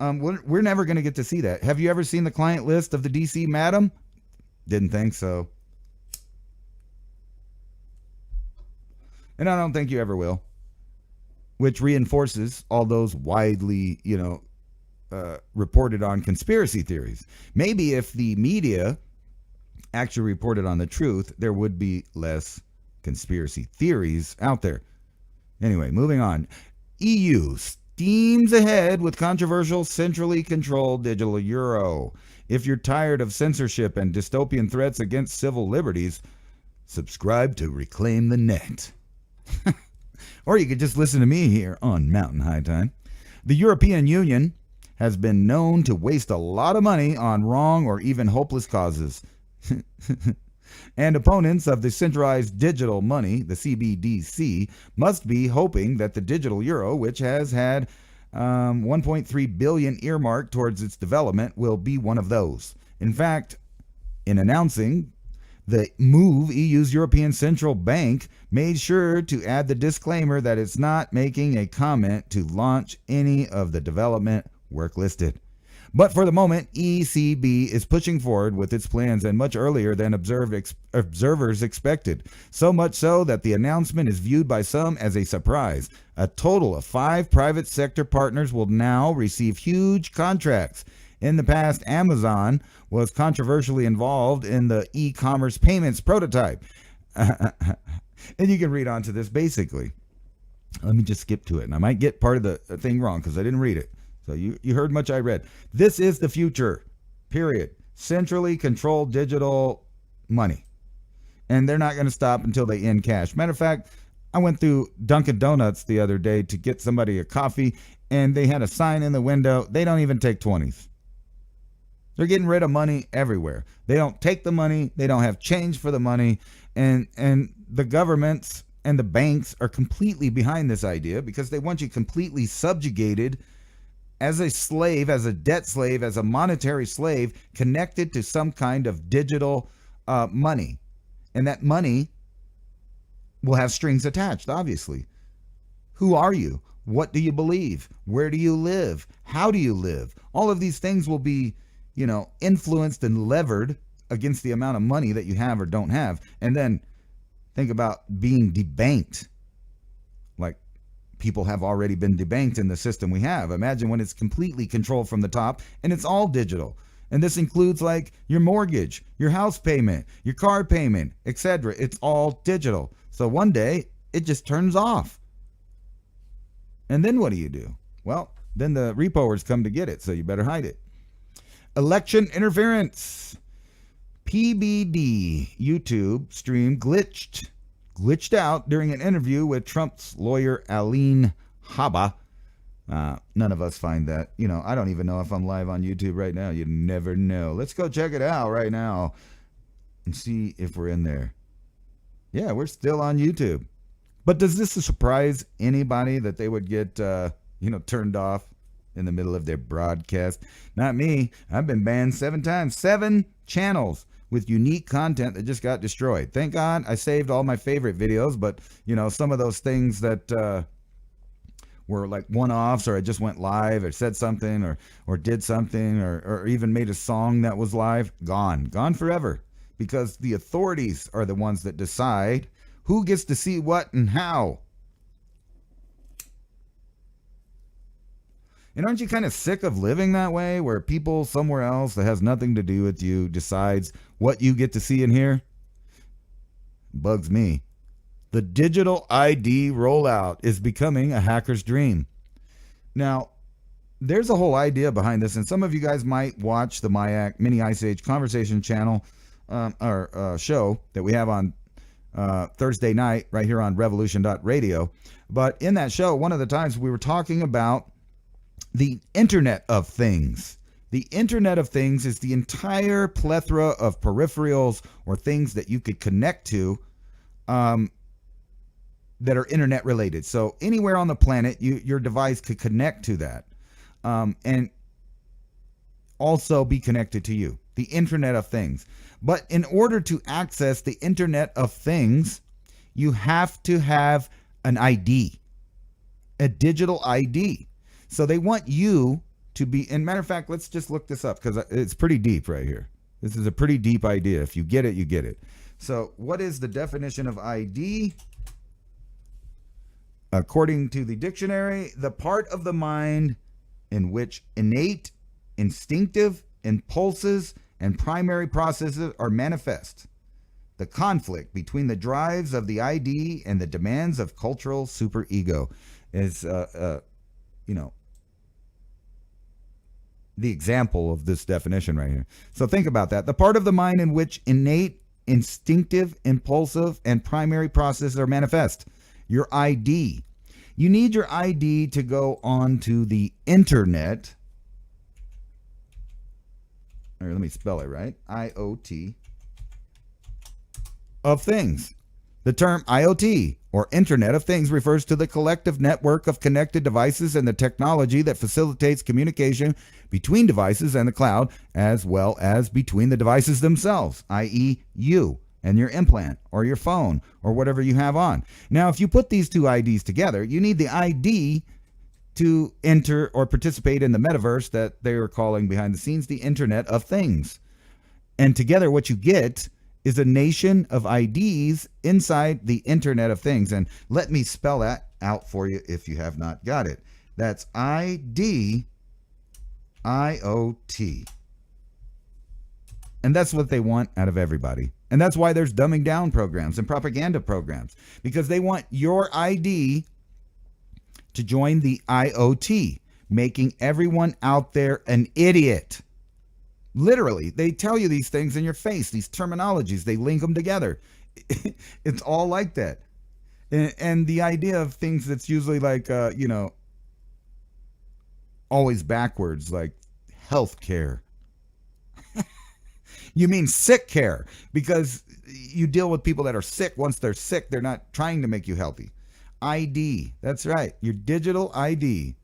We're never going to get to see that. Have you ever seen the client list of the DC madam? Didn't think so. And I don't think you ever will. Which reinforces all those widely, reported on conspiracy theories. Maybe if the media actually reported on the truth, there would be less conspiracy theories out there. Anyway, moving on. EU steams ahead with controversial centrally controlled digital euro. If you're tired of censorship and dystopian threats against civil liberties, subscribe to Reclaim the Net. Or you could just listen to me here on Mountain High Time. The European Union has been known to waste a lot of money on wrong or even hopeless causes. And opponents of the centralized digital money, the CBDC, must be hoping that the digital euro, which has had 1.3 billion earmarked towards its development, will be one of those. In fact, in announcing the move, EU's European Central Bank made sure to add the disclaimer that it's not making a comment to launch any of the development work listed. But for the moment, ECB is pushing forward with its plans, and much earlier than observers expected. So much so that the announcement is viewed by some as a surprise. A total of 5 private sector partners will now receive huge contracts. In the past, Amazon was controversially involved in the e-commerce payments prototype. And you can read on to this basically. Let me just skip to it. And I might get part of the thing wrong because I didn't read it. So you heard much I read. This is the future, period. Centrally controlled digital money. And they're not going to stop until they end cash. Matter of fact, I went through Dunkin' Donuts the other day to get somebody a coffee, and they had a sign in the window. They don't even take 20s. They're getting rid of money everywhere. They don't take the money. They don't have change for the money. And the governments and the banks are completely behind this idea because they want you completely subjugated as a slave, as a debt slave, as a monetary slave, connected to some kind of digital money. And that money will have strings attached, obviously. Who are you? What do you believe? Where do you live? How do you live? All of these things will be, influenced and levered against the amount of money that you have or don't have. And then think about being debanked. Like, people have already been debanked in the system we have. Imagine when it's completely controlled from the top and it's all digital. And this includes like your mortgage, your house payment, your car payment, etc. It's all digital. So one day it just turns off. And then what do? Well, then the repoers come to get it, so you better hide it. Election interference. PBD YouTube stream glitched out during an interview with Trump's lawyer Aline Haba. None of us find that. I don't even know if I'm live on YouTube right now. You never know. Let's go check it out right now and see if we're in there. Yeah, we're still on YouTube. But does this surprise anybody that they would get, turned off in the middle of their broadcast? Not me. I've been banned 7 times. 7 channels with unique content that just got destroyed. Thank God I saved all my favorite videos, but some of those things that were like one-offs, or I just went live or said something or did something or even made a song that was live, gone forever, because the authorities are the ones that decide who gets to see what and how. And aren't you kind of sick of living that way, where people somewhere else that has nothing to do with you decides what you get to see and hear? Bugs me. The digital ID rollout is becoming a hacker's dream. Now, there's a whole idea behind this, and some of you guys might watch the MIAC Mini Ice Age Conversation channel or show that we have on Thursday night right here on Revolution.Radio. But in that show, one of the times we were talking about the Internet of Things. The Internet of Things is the entire plethora of peripherals or things that you could connect to that are internet related. So anywhere on the planet, your device could connect to that and also be connected to you. The Internet of Things. But in order to access the Internet of Things, you have to have an ID, a digital ID. So they want you to be, and matter of fact, let's just look this up because it's pretty deep right here. This is a pretty deep idea. If you get it, you get it. So what is the definition of ID? According to the dictionary, the part of the mind in which innate, instinctive impulses and primary processes are manifest. The conflict between the drives of the ID and the demands of cultural superego is, the example of this definition right here. So think about that. The part of the mind in which innate, instinctive, impulsive, and primary processes are manifest. Your ID. You need your ID to go onto the internet. Let me spell it right. IoT of things. The term IoT, or Internet of Things, refers to the collective network of connected devices and the technology that facilitates communication between devices and the cloud, as well as between the devices themselves, i.e. you and your implant or your phone or whatever you have on. Now, if you put these two IDs together, you need the ID to enter or participate in the metaverse that they are calling behind the scenes the Internet of Things. And together what you get is a nation of IDs inside the Internet of Things. And let me spell that out for you if you have not got it. That's ID IoT. And that's what they want out of everybody. And that's why there's dumbing down programs and propaganda programs, because they want your ID to join the IoT, making everyone out there an idiot. Literally, they tell you these things in your face, these terminologies, they link them together. It's all like that. And the idea of things that's usually like, always backwards, like healthcare. You mean sick care, because you deal with people that are sick. Once they're sick, they're not trying to make you healthy. ID, that's right, your digital ID.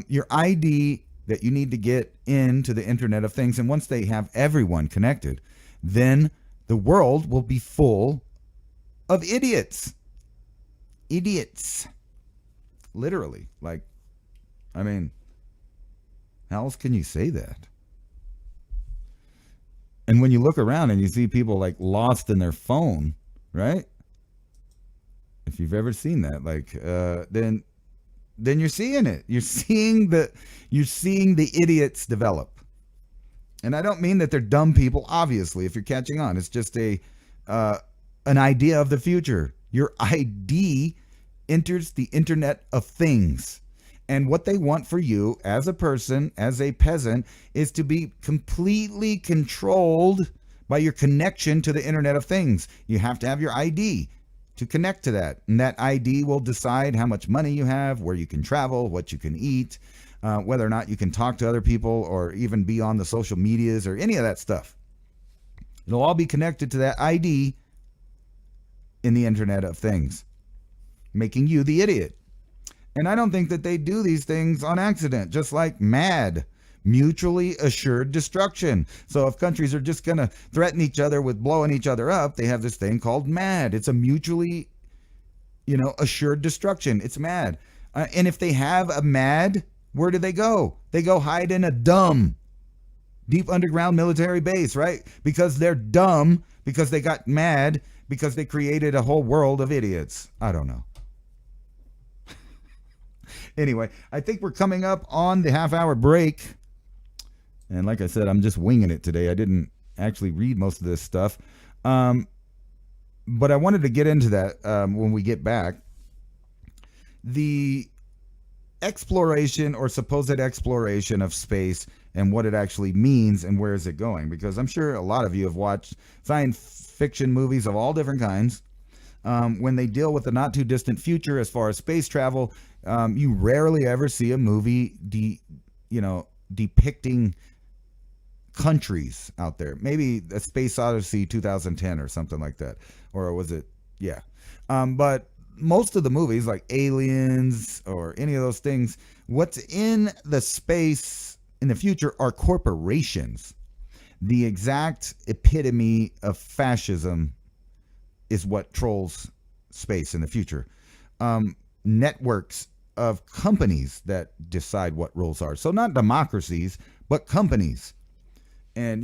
Your ID that you need to get into the Internet of Things. And once they have everyone connected, then the world will be full of idiots. Idiots. Literally. Like, I mean, how else can you say that? And when you look around and you see people like lost in their phone, right? If you've ever seen that, like, then you're seeing it. You're seeing the idiots develop. And I don't mean that they're dumb people, obviously, if you're catching on. It's just an idea of the future. Your ID enters the Internet of Things. And what they want for you as a person, as a peasant, is to be completely controlled by your connection to the Internet of Things. You have to have your ID to connect to that. And that ID will decide how much money you have, where you can travel, what you can eat, whether or not you can talk to other people or even be on the social medias or any of that stuff. It'll all be connected to that ID in the Internet of Things, making you the idiot. And I don't think that they do these things on accident, just like MAD, mutually assured destruction. So if countries are just going to threaten each other with blowing each other up, they have this thing called MAD. It's a mutually, assured destruction. It's MAD. And if they have a MAD, where do they go? They go hide in a dumb, deep underground military base, right? Because they're dumb, because they got mad, because they created a whole world of idiots. I don't know. Anyway, I think we're coming up on the half-hour break. And like I said, I'm just winging it today. I didn't actually read most of this stuff. But I wanted to get into that when we get back. The exploration or supposed exploration of space and what it actually means and where is it going. Because I'm sure a lot of you have watched science fiction movies of all different kinds. When they deal with the not too distant future as far as space travel, you rarely ever see a movie depicting countries out there. Maybe a Space Odyssey 2010 or something like that. Or was it? Yeah. But most of the movies like Aliens or any of those things, what's in the space in the future are corporations. The exact epitome of fascism is what trolls space in the future. Networks of companies that decide what rules are. So not democracies, but companies. And,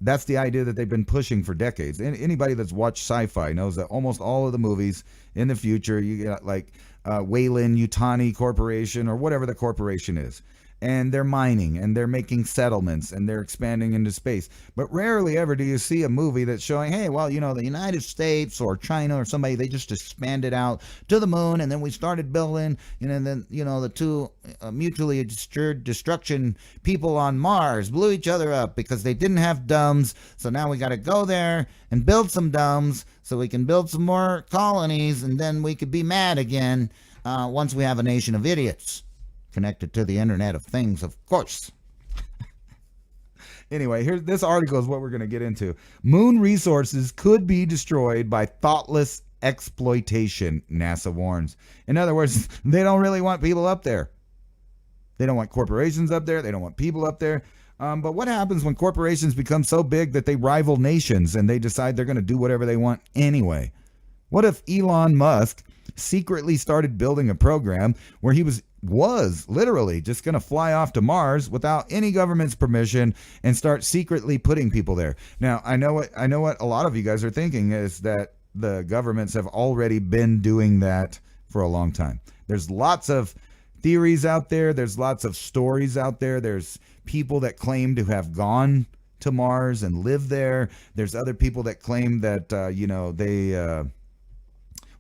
that's the idea that they've been pushing for decades. And anybody that's watched sci-fi knows that almost all of the movies in the future, you got like Weyland-Yutani Corporation or whatever the corporation is. And they're mining and they're making settlements and they're expanding into space. But rarely ever do you see a movie that's showing, hey, well, the United States or China or somebody, they just expanded out to the moon and then we started building, and then, the two mutually assured destruction people on Mars blew each other up because they didn't have dumbs. So now we got to go there and build some dumbs so we can build some more colonies and then we could be mad again once we have a nation of idiots. Connected to the Internet of Things, of course. Anyway, this article is what we're going to get into. Moon resources could be destroyed by thoughtless exploitation, NASA warns. In other words, they don't really want people up there. They don't want corporations up there. They don't want people up there. But what happens when corporations become so big that they rival nations and they decide they're going to do whatever they want anyway? What if Elon Musk secretly started building a program where he was literally just going to fly off to Mars without any government's permission and start secretly putting people there? Now, I know what a lot of you guys are thinking is that the governments have already been doing that for a long time. There's lots of theories out there. There's lots of stories out there. There's people that claim to have gone to Mars and live there. There's other people that claim that, they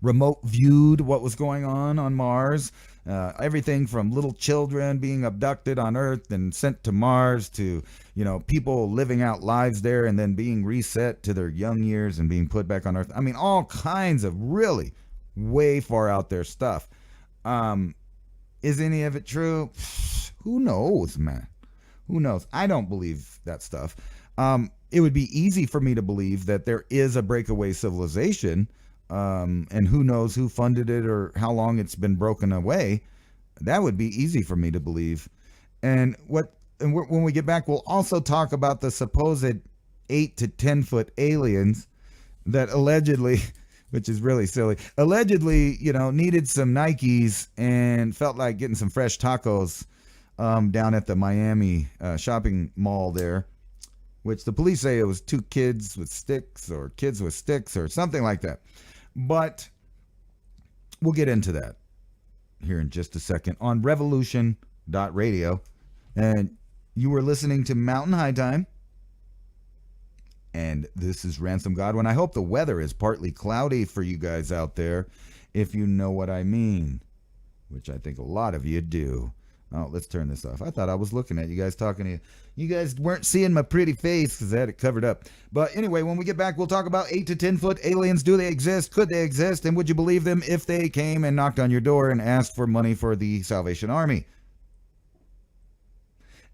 remote viewed what was going on Mars. Everything from little children being abducted on Earth and sent to Mars to, people living out lives there and then being reset to their young years and being put back on Earth. I mean, all kinds of really way far out there stuff. Is any of it true? Who knows, man? Who knows? I don't believe that stuff. It would be easy for me to believe that there is a breakaway civilization. And who knows who funded it or how long it's been broken away. That would be easy for me to believe. And when we get back, we'll also talk about the supposed 8 to 10 foot aliens that allegedly, which is really silly, allegedly, needed some Nikes and felt like getting some fresh tacos down at the Miami shopping mall there, which the police say it was two kids with sticks or something like that. But we'll get into that here in just a second on Revolution.Radio. And you were listening to Mountain High Time. And this is Ransom Godwin. I hope the weather is partly cloudy for you guys out there, if you know what I mean, which I think a lot of you do. Oh, let's turn this off. I thought I was looking at you guys talking to you. You guys weren't seeing my pretty face because I had it covered up. But anyway, when we get back, we'll talk about 8 to 10 foot aliens. Do they exist? Could they exist? And would you believe them if they came and knocked on your door and asked for money for the Salvation Army?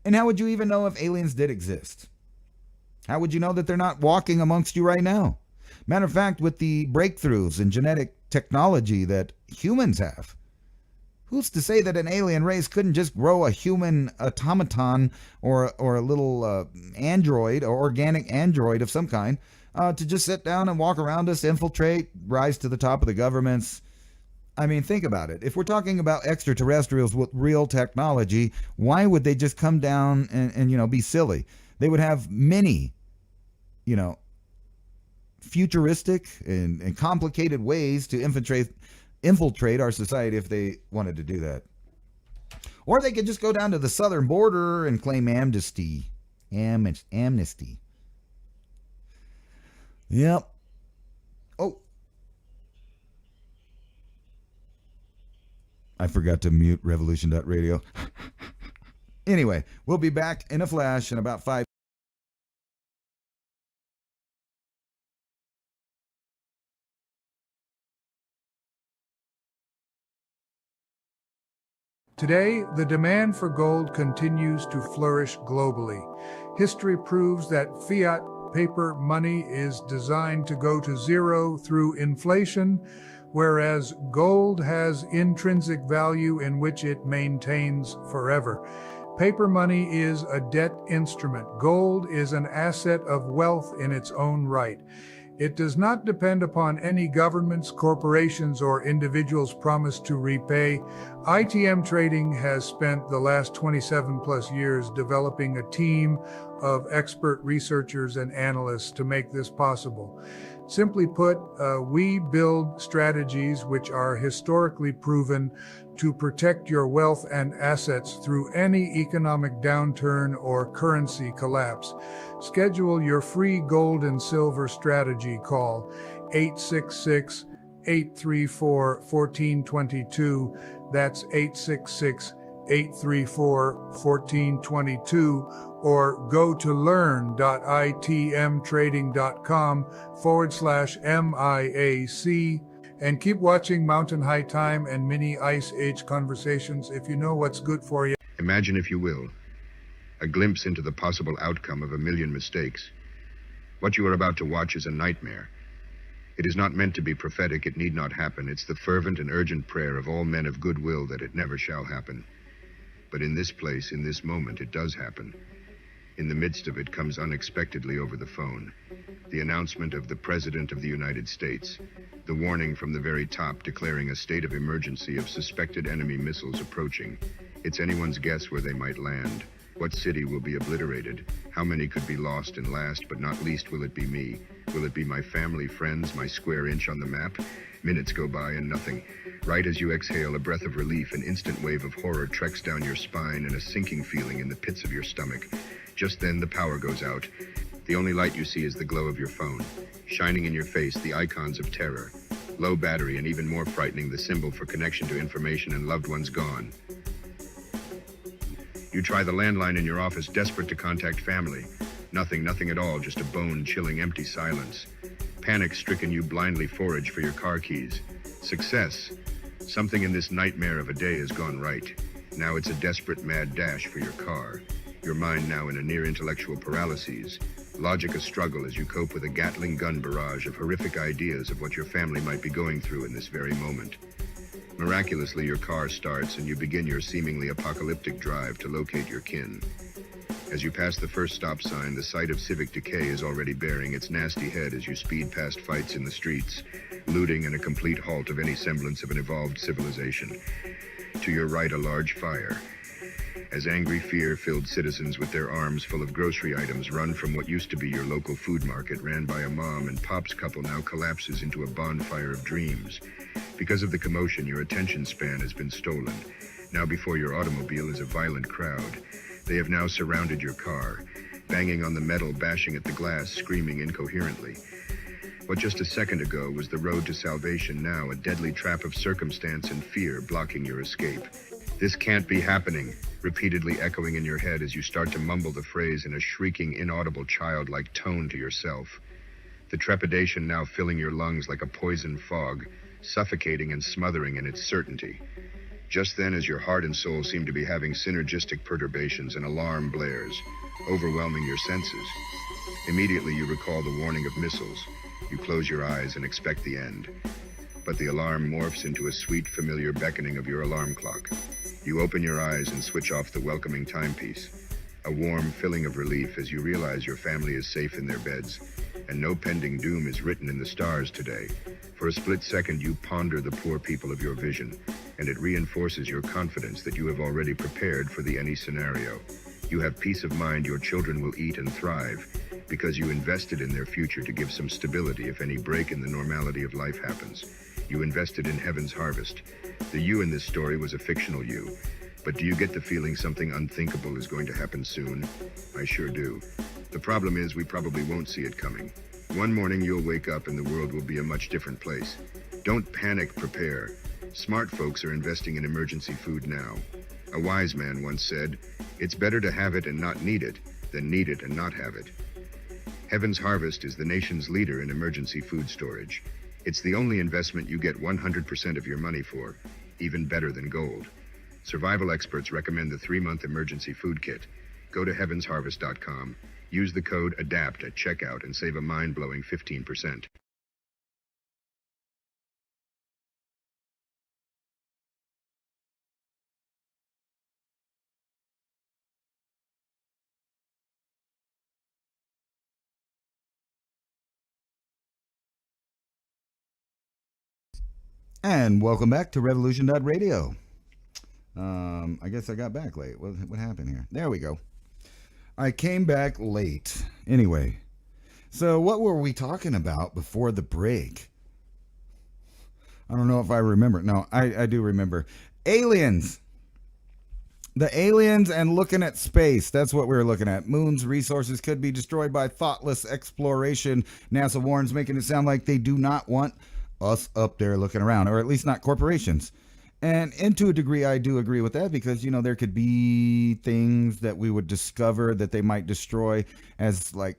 And how would you even know if aliens did exist? How would you know that they're not walking amongst you right now? Matter of fact, with the breakthroughs in genetic technology that humans have, who's to say that an alien race couldn't just grow a human automaton or a little android or organic android of some kind to just sit down and walk around us, infiltrate, rise to the top of the governments? I mean, think about it. If we're talking about extraterrestrials with real technology, why would they just come down and be silly? They would have many, futuristic and complicated ways to infiltrate our society if they wanted to do that. Or they could just go down to the southern border and claim amnesty. Amnesty. Yep. Oh. I forgot to mute Revolution.Radio. Anyway, we'll be back in a flash in about 5. Today, the demand for gold continues to flourish globally. History proves that fiat paper money is designed to go to zero through inflation, whereas gold has intrinsic value in which it maintains forever. Paper money is a debt instrument. Gold is an asset of wealth in its own right. It does not depend upon any governments, corporations, or individuals' promise to repay. ITM Trading has spent the last 27 plus years developing a team of expert researchers and analysts to make this possible. Simply put, we build strategies which are historically proven to protect your wealth and assets through any economic downturn or currency collapse. Schedule your free gold and silver strategy call 866-834-1422. That's 866-834-1422. Or go to learn.itmtrading.com/MIAC and keep watching Mountain High Time and Mini Ice Age Conversations if you know what's good for you. Imagine, if you will, a glimpse into the possible outcome of a million mistakes. What you are about to watch is a nightmare. It is not meant to be prophetic. It need not happen. It's the fervent and urgent prayer of all men of goodwill that it never shall happen. But in this place, in this moment, it does happen. In the midst of it comes unexpectedly over the phone the announcement of the President of the United States, the warning from the very top declaring a state of emergency of suspected enemy missiles approaching. It's anyone's guess where they might land. What city will be obliterated? How many could be lost? And last but not least, will it be me? Will it be my family, friends, my square inch on the map? Minutes go by and nothing. Right as you exhale a breath of relief, an instant wave of horror treks down your spine and a sinking feeling in the pits of your stomach. Just then, the power goes out. The only light you see is the glow of your phone. Shining in your face, the icons of terror. Low battery, and even more frightening, the symbol for connection to information and loved ones gone. You try the landline in your office, desperate to contact family. Nothing at all, just a bone-chilling empty silence. Panic-stricken, you blindly forage for your car keys. Success. Something in this nightmare of a day has gone right. Now it's a desperate, mad dash for your car. Your mind now in a near intellectual paralysis. Logic a struggle as you cope with a Gatling gun barrage of horrific ideas of what your family might be going through in this very moment. Miraculously, your car starts and you begin your seemingly apocalyptic drive to locate your kin. As you pass the first stop sign, the sight of civic decay is already bearing its nasty head as you speed past fights in the streets, looting, and a complete halt of any semblance of an evolved civilization. To your right, a large fire. As angry, fear-filled citizens with their arms full of grocery items run from what used to be your local food market, ran by a mom and pop's couple, now collapses into a bonfire of dreams. Because of the commotion, your attention span has been stolen. Now before your automobile is a violent crowd. They have now surrounded your car, banging on the metal, bashing at the glass, screaming incoherently. What just a second ago was the road to salvation, now a deadly trap of circumstance and fear blocking your escape. This can't be happening, repeatedly echoing in your head as you start to mumble the phrase in a shrieking, inaudible, childlike tone to yourself. The trepidation now filling your lungs like a poison fog, suffocating and smothering in its certainty. Just then, as your heart and soul seem to be having synergistic perturbations, an alarm blares, overwhelming your senses. Immediately you recall the warning of missiles. You close your eyes and expect the end. But the alarm morphs into a sweet, familiar beckoning of your alarm clock. You open your eyes and switch off the welcoming timepiece. A warm filling of relief as you realize your family is safe in their beds, and no pending doom is written in the stars today. For a split second, you ponder the poor people of your vision, and it reinforces your confidence that you have already prepared for the any scenario. You have peace of mind your children will eat and thrive, because you invested in their future to give some stability if any break in the normality of life happens. You invested in heaven's harvest. The you in this story was a fictional you. But do you get the feeling something unthinkable is going to happen soon? I sure do. The problem is we probably won't see it coming. One morning you'll wake up and the world will be a much different place. Don't panic, prepare. Smart folks are investing in emergency food now. A wise man once said, "It's better to have it and not need it than need it and not have it." Heaven's Harvest is the nation's leader in emergency food storage. It's the only investment you get 100% of your money for, even better than gold. Survival experts recommend the 3-month emergency food kit. Go to heavensharvest.com, use the code ADAPT at checkout and save a mind-blowing 15%. And welcome back to Revolution.Radio. I guess I got back late. What happened here? There we go. I came back late. Anyway, so what were we talking about before the break? I don't know if I remember. No, I do remember. Aliens. The aliens and looking at space. That's what we were looking at. Moon's resources could be destroyed by thoughtless exploration. NASA warns, making it sound like they do not want us up there looking around, or at least not corporations. And to a degree, I do agree with that because, there could be things that we would discover that they might destroy as a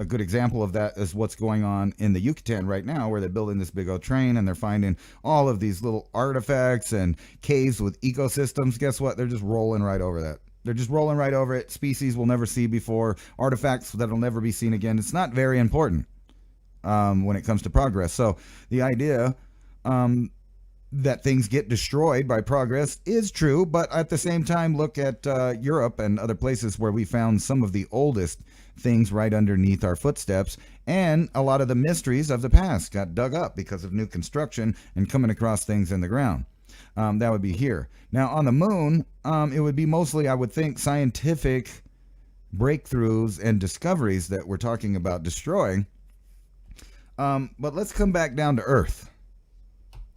good example of that is what's going on in the Yucatan right now, where they're building this big old train and they're finding all of these little artifacts and caves with ecosystems. Guess what? They're just rolling right over that. They're just rolling right over it. Species we'll never see before, artifacts that'll never be seen again. It's not very important when it comes to progress. So the idea that things get destroyed by progress is true, but at the same time, look at Europe and other places where we found some of the oldest things right underneath our footsteps, and a lot of the mysteries of the past got dug up because of new construction and coming across things in the ground. That would be here. Now, on the moon, it would be mostly, I would think, scientific breakthroughs and discoveries that we're talking about destroying. But let's come back down to Earth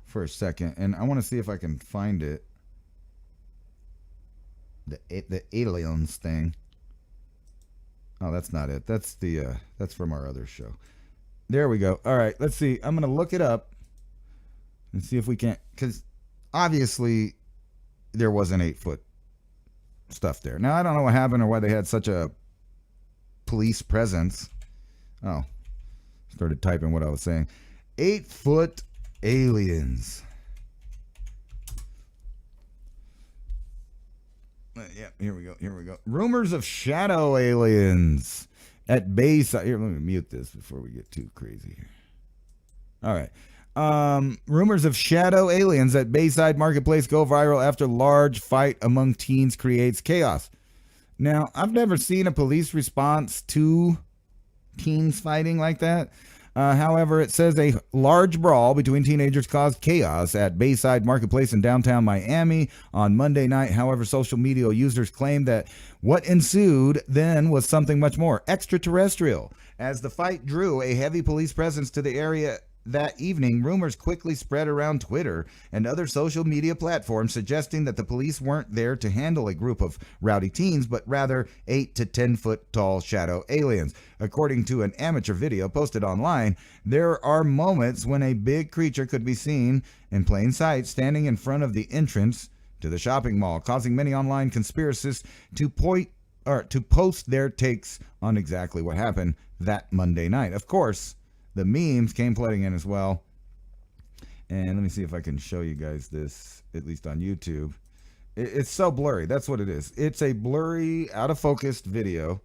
for a second, and I want to see if I can find it. The aliens thing. Oh, that's not it. That's that's from our other show. There we go. All right, let's see. I'm gonna look it up and see if we can't, because obviously there was an 8-foot stuff there. Now I don't know what happened or why they had such a police presence. Oh. Started typing what I was saying. 8-foot aliens. Yeah, here we go. Rumors of shadow aliens at base. Here, let me mute this before we get too crazy here. All right. Rumors of shadow aliens at Bayside Marketplace go viral after large fight among teens creates chaos. Now, I've never seen a police response to teens fighting like that. However, it says a large brawl between teenagers caused chaos at Bayside Marketplace in downtown Miami on Monday night. However, social media users claim that what ensued then was something much more extraterrestrial. As the fight drew a heavy police presence to the area that evening, rumors quickly spread around Twitter and other social media platforms suggesting that the police weren't there to handle a group of rowdy teens, but rather 8 to 10 foot tall shadow aliens. According to an amateur video posted online, there are moments when a big creature could be seen in plain sight standing in front of the entrance to the shopping mall, causing many online conspiracists to post their takes on exactly what happened that Monday night. Of course, the memes came flooding in as well. And let me see if I can show you guys this, at least on YouTube. It's so blurry. That's what it is. It's a blurry, out of focused video.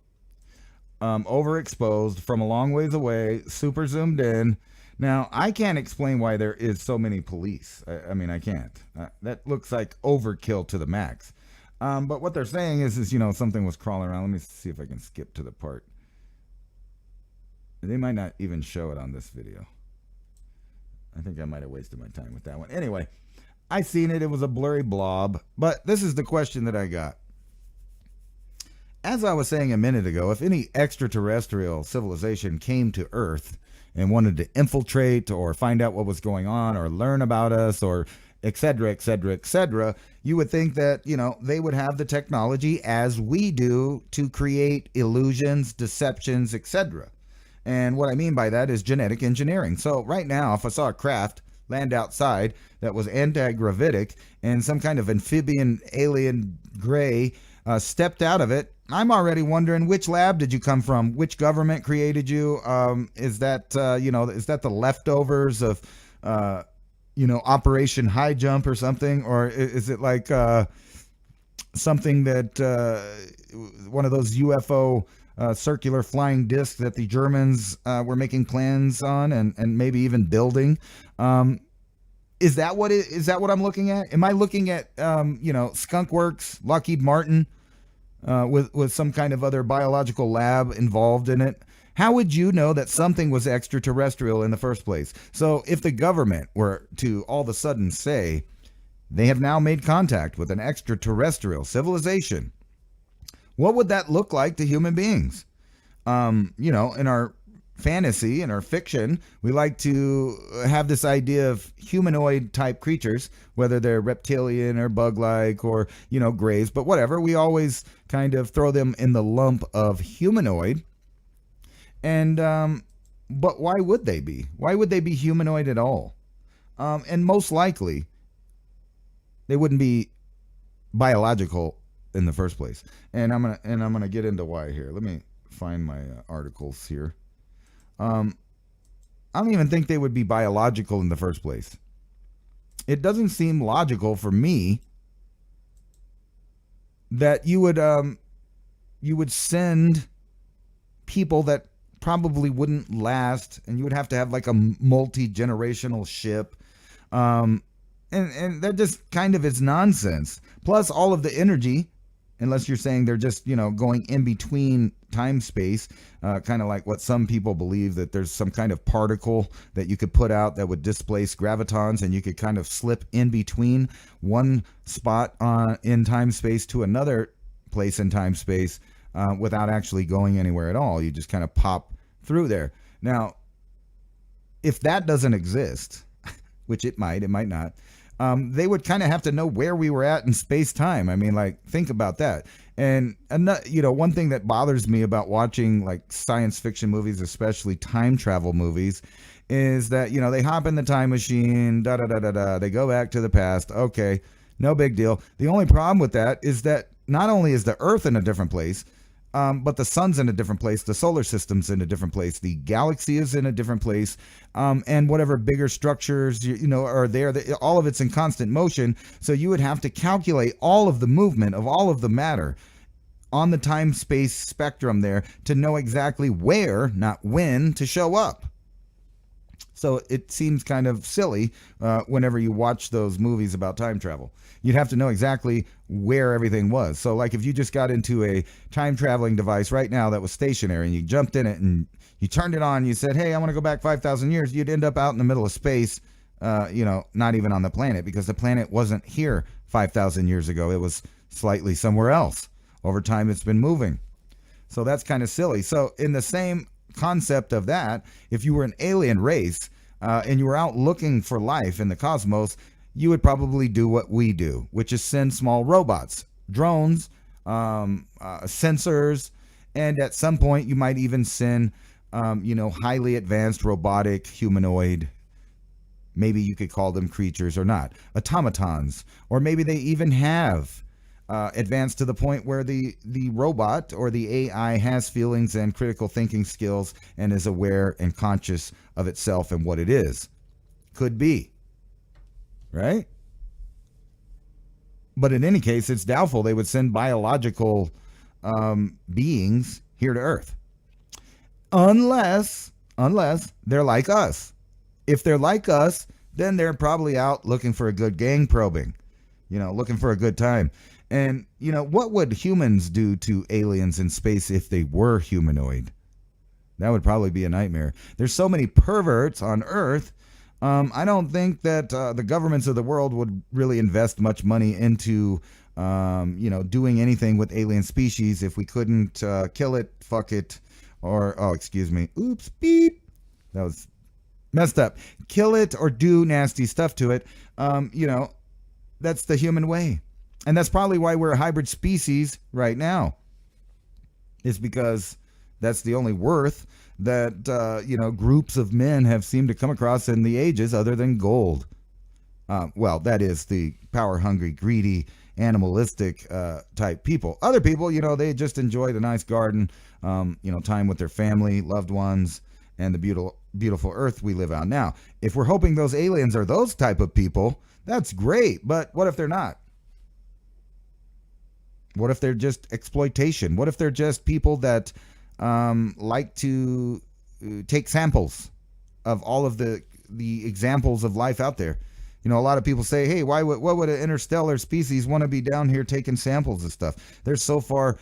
Overexposed from a long ways away, super zoomed in. Now, I can't explain why there is so many police. I mean, I can't. That looks like overkill to the max. But what they're saying is, something was crawling around. Let me see if I can skip to the part. They might not even show it on this video. I think I might have wasted my time with that one. Anyway, I seen it. It was a blurry blob. But this is the question that I got. As I was saying a minute ago, if any extraterrestrial civilization came to Earth and wanted to infiltrate or find out what was going on or learn about us or etc., etc., etc., you would think that, they would have the technology as we do to create illusions, deceptions, etc. And what I mean by that is genetic engineering. So right now, if I saw a craft land outside that was anti-gravitic and some kind of amphibian alien gray stepped out of it, I'm already wondering, which lab did you come from? Which government created you? Is that the leftovers of Operation High Jump or something? Or is it like something that one of those UFO circular flying discs that the Germans were making plans on and maybe even building? Is that what I'm looking at? Am I looking at Skunk Works, Lockheed Martin, with some kind of other biological lab involved in it? How would you know that something was extraterrestrial in the first place? So if the government were to all of a sudden say they have now made contact with an extraterrestrial civilization, what would that look like to human beings? In our fantasy, in our fiction, we like to have this idea of humanoid type creatures, whether they're reptilian or bug-like or, grays, but whatever. We always kind of throw them in the lump of humanoid. And, but why would they be? Why would they be humanoid at all? And most likely, they wouldn't be biological in the first place. And I'm gonna get into why here. Let me find my articles here. I don't even think they would be biological in the first place. It doesn't seem logical for me that you would send people that probably wouldn't last, and you would have to have like a multi-generational ship. And that just kind of is nonsense. Plus all of the energy, unless you're saying they're just, going in between time space, kind of like what some people believe, that there's some kind of particle that you could put out that would displace gravitons, and you could kind of slip in between one spot in time space to another place in time space without actually going anywhere at all. You just kind of pop through there. Now, if that doesn't exist, which it might not, they would kind of have to know where we were at in space-time. I mean, like, think about that. And, one thing that bothers me about watching, like, science fiction movies, especially time travel movies, is that, they hop in the time machine, they go back to the past. Okay, no big deal. The only problem with that is that not only is the Earth in a different place, but the sun's in a different place, the solar system's in a different place, the galaxy is in a different place, and whatever bigger structures are there, all of it's in constant motion. So you would have to calculate all of the movement of all of the matter on the time-space spectrum there to know exactly where, not when, to show up. So it seems kind of silly whenever you watch those movies about time travel. You'd have to know exactly where everything was. So like if you just got into a time traveling device right now that was stationary and you jumped in it and you turned it on, you said, hey, I want to go back 5,000 years, you'd end up out in the middle of space, not even on the planet, because the planet wasn't here 5,000 years ago. It was slightly somewhere else. Over time, it's been moving. So that's kind of silly. So in the same concept of that, if you were an alien race and you were out looking for life in the cosmos, you would probably do what we do, which is send small robots, drones, sensors, and at some point you might even send, highly advanced robotic humanoid, maybe you could call them creatures or not, automatons, or maybe they even have advanced to the point where the robot or the AI has feelings and critical thinking skills and is aware and conscious of itself and what it is. Could be. Right? But in any case, it's doubtful they would send biological beings here to Earth. Unless they're like us. If they're like us, then they're probably out looking for a good gang probing, looking for a good time. And, what would humans do to aliens in space if they were humanoid? That would probably be a nightmare. There's so many perverts on Earth. I don't think that the governments of the world would really invest much money into, doing anything with alien species if we couldn't kill it, fuck it, or, oops, beep. That was Messed up. Kill it or do nasty stuff to it. That's the human way. And that's probably why we're a hybrid species right now. It's because that's the only worth that, groups of men have seemed to come across in the ages other than gold. That is the power-hungry, greedy, animalistic type people. Other people, they just enjoy the nice garden, time with their family, loved ones, and the beautiful earth we live on. Now, if we're hoping those aliens are those type of people, that's great. But what if they're not? What if they're just exploitation? What if they're just people that like to take samples of all of the examples of life out there? A lot of people say, hey, what would an interstellar species want to be down here taking samples of stuff? They're so far.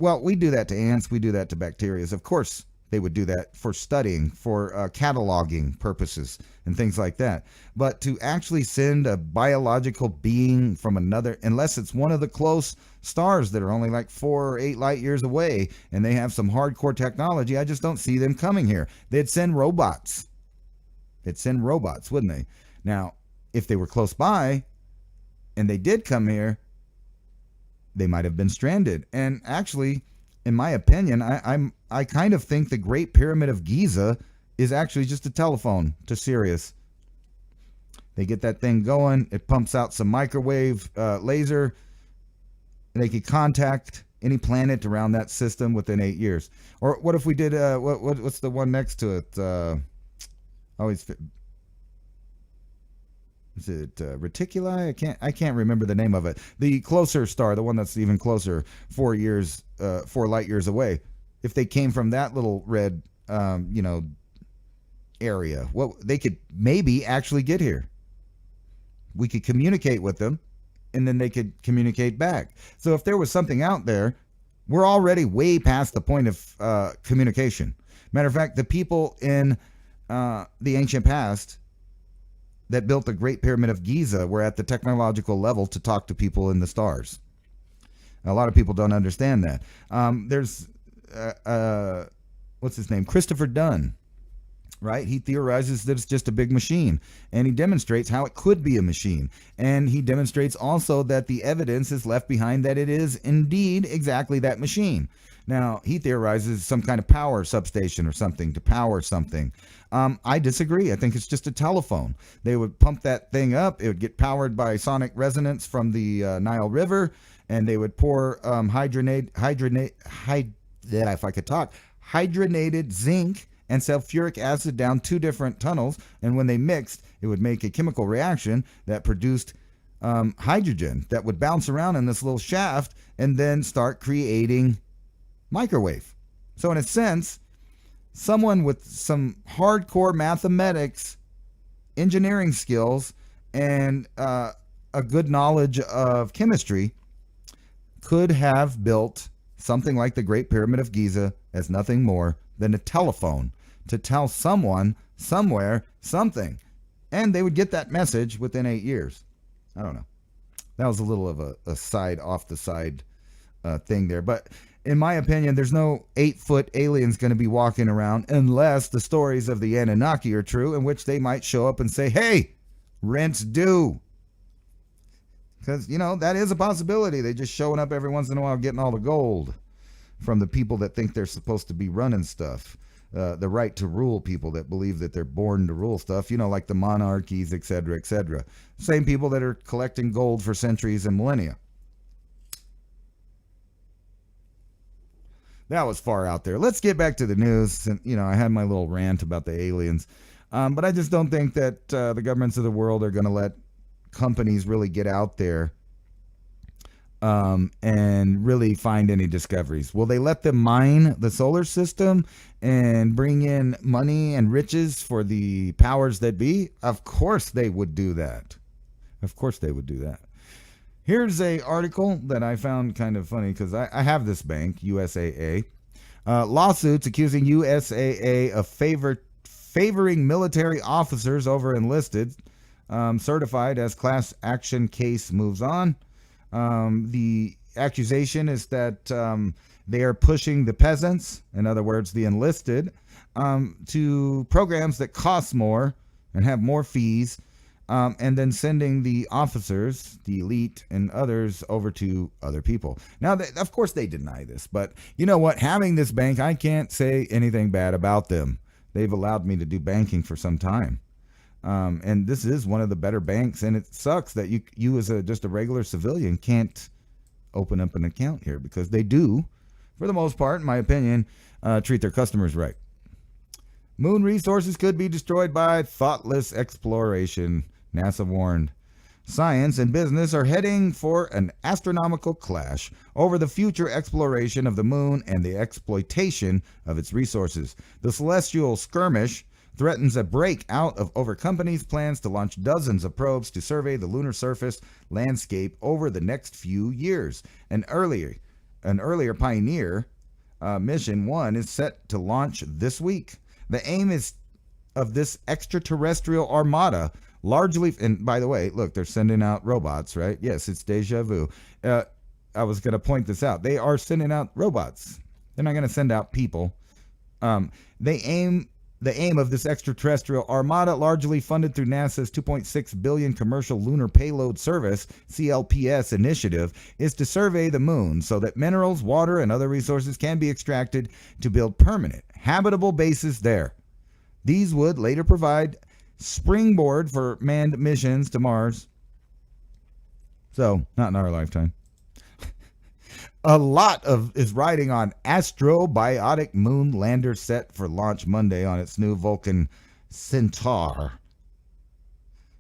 We do that to ants. We do that to bacteria. Of course, they would do that for studying, for cataloging purposes and things like that. But to actually send a biological being from another, unless it's one of the close stars that are only like 4 or 8 light years away and they have some hardcore technology, I just don't see them coming here. They'd send robots. Wouldn't they? Now, if they were close by and they did come here, they might have been stranded. And actually, in my opinion, I kind of think the Great Pyramid of Giza is actually just a telephone to Sirius. They get that thing going. It pumps out some microwave laser. And they could contact any planet around that system within 8 years. Or what if we did, what's the one next to it? Is it Reticuli? I can't remember the name of it. The closer star, the one that's even closer, 4 light years away. If they came from that little red, area, they could maybe actually get here. We could communicate with them, and then they could communicate back. So if there was something out there, we're already way past the point of communication. Matter of fact, the people in the ancient past that built the Great Pyramid of Giza were at the technological level to talk to people in the stars. A lot of people don't understand that. There's, what's his name? Christopher Dunn, right? He theorizes that it's just a big machine, and he demonstrates how it could be a machine. And he demonstrates also that the evidence is left behind that it is indeed exactly that machine. Now, he theorizes some kind of power substation or something to power something. I disagree. I think it's just a telephone. They would pump that thing up. It would get powered by sonic resonance from the Nile River, and they would pour hydrogenated zinc and sulfuric acid down 2 different tunnels. And when they mixed, it would make a chemical reaction that produced hydrogen that would bounce around in this little shaft and then start creating microwave. So in a sense, someone with some hardcore mathematics, engineering skills, and a good knowledge of chemistry could have built something like the Great Pyramid of Giza as nothing more than a telephone to tell someone somewhere something. And they would get that message within 8 years. I don't know. That was a little of a side, off the side thing there. But in my opinion, there's no 8-foot aliens going to be walking around unless the stories of the Anunnaki are true, in which they might show up and say, hey, rent's due. Because, that is a possibility. They're just showing up every once in a while getting all the gold from the people that think they're supposed to be running stuff. The right to rule people that believe that they're born to rule stuff, like the monarchies, et cetera, et cetera. Same people that are collecting gold for centuries and millennia. That was far out there. Let's get back to the news. And, I had my little rant about the aliens. But I just don't think that the governments of the world are going to let companies really get out there and really find any discoveries. Will they let them mine the solar system and bring in money and riches for the powers that be? Of course they would do that. Here's a article that I found kind of funny because I have this bank, USAA. Lawsuits accusing USAA of favoring military officers over enlisted. Certified as class action case moves on. The accusation is that They are pushing the peasants, in other words, the enlisted, to programs that cost more and have more fees, and then sending the officers, the elite, and others over to other people. Now, of course, they deny this, but you know what? Having this bank, I can't say anything bad about them. They've allowed me to do banking for some time. And this is one of the better banks, and it sucks that you as just a regular civilian can't open up an account here, because they do, for the most part, in my opinion, treat their customers right. Moon resources could be destroyed by thoughtless exploration, NASA warned. Science and business are heading for an astronomical clash over the future exploration of the moon and the exploitation of its resources. The celestial skirmish threatens a breakout over companies' plans to launch dozens of probes to survey the lunar surface landscape over the next few years. An earlier Pioneer mission 1 is set to launch this week. The aim of this extraterrestrial armada largely, and by the way, look, they're sending out robots, right? Yes, it's deja vu. I was going to point this out. They are sending out robots. They're not going to send out people. The aim of this extraterrestrial armada, largely funded through NASA's $2.6 billion Commercial Lunar Payload Service, CLPS initiative, is to survey the moon so that minerals, water, and other resources can be extracted to build permanent, habitable bases there. These would later provide springboard for manned missions to Mars. So, not in our lifetime. A lot is riding on astrobiotic moon lander set for launch Monday on its new Vulcan Centaur.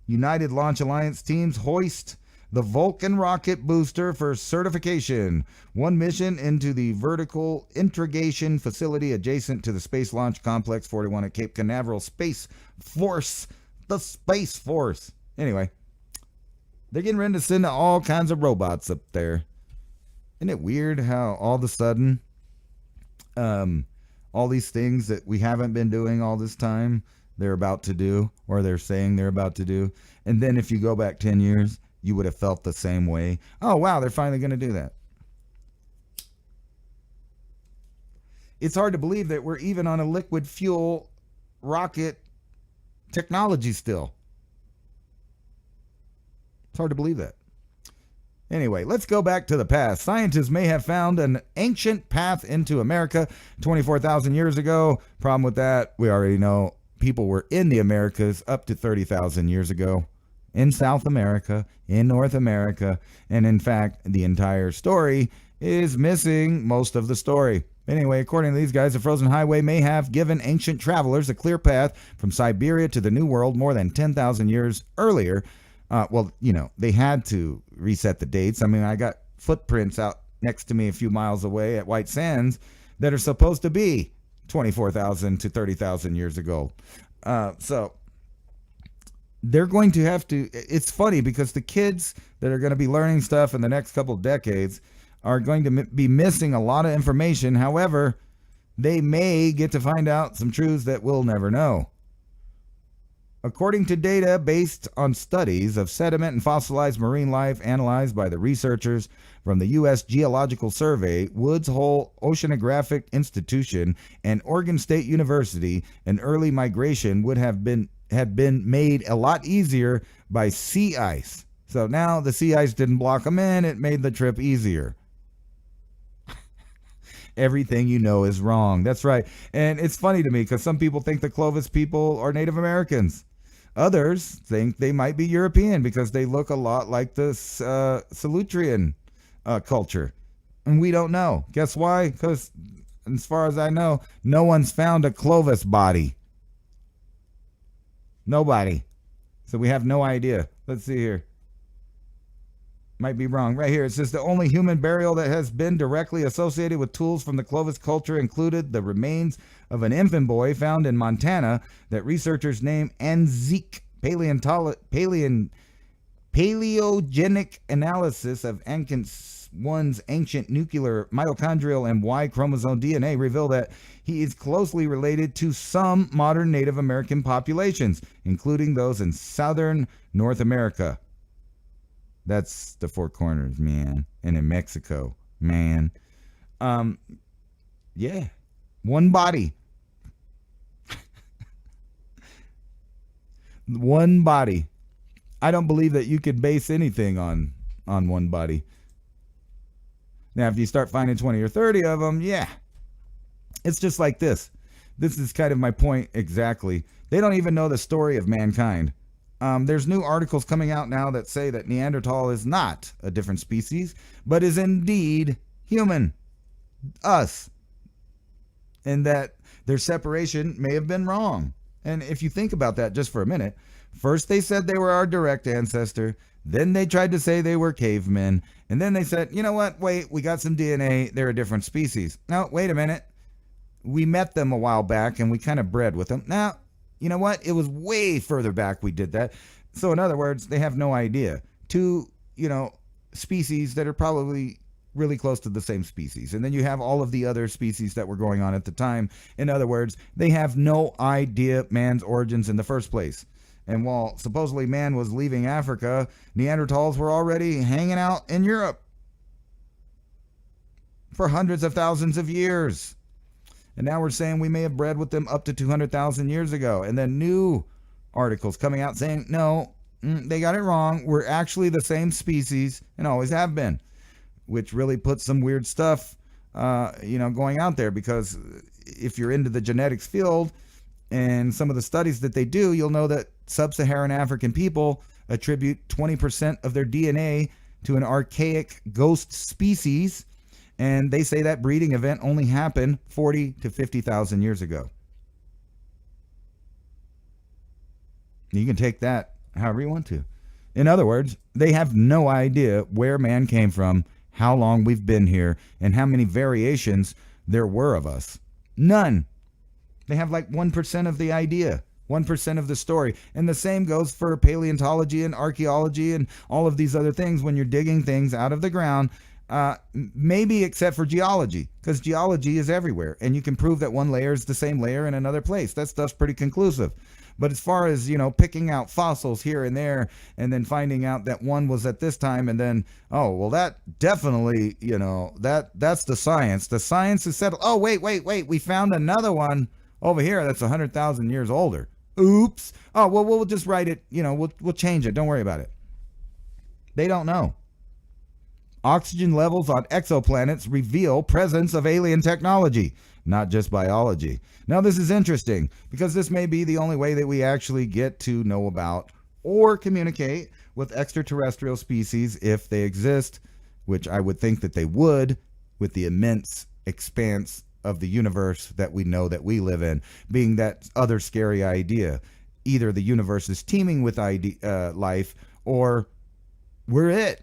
United Launch Alliance teams hoist the Vulcan rocket booster for certification. One mission into the vertical integration facility adjacent to the Space Launch Complex 41 at Cape Canaveral Space Force. The Space Force. Anyway, they're getting ready to send all kinds of robots up there. Isn't it weird how all of a sudden all these things that we haven't been doing all this time, they're about to do, or they're saying they're about to do. And then if you go back 10 years, you would have felt the same way. Oh, wow, they're finally going to do that. It's hard to believe that we're even on a liquid fuel rocket technology still. It's hard to believe that. Anyway, let's go back to the past. Scientists may have found an ancient path into America 24,000 years ago. Problem with that, we already know people were in the Americas up to 30,000 years ago. In South America, in North America, and in fact, the entire story is missing most of the story. Anyway, according to these guys, the frozen highway may have given ancient travelers a clear path from Siberia to the New World more than 10,000 years earlier. Well, you know, they had to reset the dates. I mean, I got footprints out next to me a few miles away at White Sands that are supposed to be 24,000 to 30,000 years ago. So they're going to have to, it's funny because the kids that are going to be learning stuff in the next couple of decades are going to be missing a lot of information. However, they may get to find out some truths that we'll never know. According to data based on studies of sediment and fossilized marine life analyzed by the researchers from the U.S. Geological Survey, Woods Hole Oceanographic Institution, and Oregon State University, an early migration would have been made a lot easier by sea ice. So now the sea ice didn't block them in, it made the trip easier. Everything you know is wrong. That's right. And it's funny to me because some people think the Clovis people are Native Americans. Others think they might be European because they look a lot like the Solutrean culture. And we don't know. Guess why? Because as far as I know, no one's found a Clovis body. Nobody. So we have no idea. Let's see here. Might be wrong. Right here it says the only human burial that has been directly associated with tools from the Clovis culture included the remains of an infant boy found in Montana that researchers named Anzique. Paleogenic analysis of Ankh-1's ancient nuclear mitochondrial and Y chromosome DNA reveal that he is closely related to some modern Native American populations, including those in southern North America. That's the Four Corners, man. And in Mexico, man. Yeah, one body. One body. I don't believe that you could base anything on one body. Now, if you start finding 20 or 30 of them, yeah. It's just like this. This is kind of my point exactly. They don't even know the story of mankind. There's new articles coming out now that say that Neanderthal is not a different species, but is indeed human. Us. And that their separation may have been wrong. And if you think about that just for a minute, first they said they were our direct ancestor. Then they tried to say they were cavemen. And then they said, you know what? Wait, we got some DNA. They're a different species. Now, wait a minute. We met them a while back and we kind of bred with them. Now, you know what? It was way further back we did that. So in other words, they have no idea. Two, species that are probably really close to the same species. And then you have all of the other species that were going on at the time. In other words, they have no idea man's origins in the first place. And while supposedly man was leaving Africa, Neanderthals were already hanging out in Europe for hundreds of thousands of years. And now we're saying we may have bred with them up to 200,000 years ago. And then new articles coming out saying, no, they got it wrong. We're actually the same species and always have been, which really puts some weird stuff, going out there. Because if you're into the genetics field and some of the studies that they do, you'll know that sub-Saharan African people attribute 20% of their DNA to an archaic ghost species. And they say that breeding event only happened 40 to 50,000 years ago. You can take that however you want to. In other words, they have no idea where man came from, how long we've been here, and how many variations there were of us. None. They have like 1% of the idea, 1% of the story. And the same goes for paleontology and archaeology and all of these other things when you're digging things out of the ground. Maybe except for geology, because geology is everywhere and you can prove that one layer is the same layer in another place. That stuff's pretty conclusive. But as far as, picking out fossils here and there and then finding out that one was at this time and then, oh, well, that definitely, that's the science. The science is settled. Oh, wait. We found another one over here that's 100,000 years older. Oops. Oh, well, we'll just write it. We'll change it. Don't worry about it. They don't know. Oxygen levels on exoplanets reveal presence of alien technology, not just biology. Now, this is interesting because this may be the only way that we actually get to know about or communicate with extraterrestrial species if they exist, which I would think that they would with the immense expanse of the universe that we know that we live in, being that other scary idea. Either the universe is teeming with life or we're it.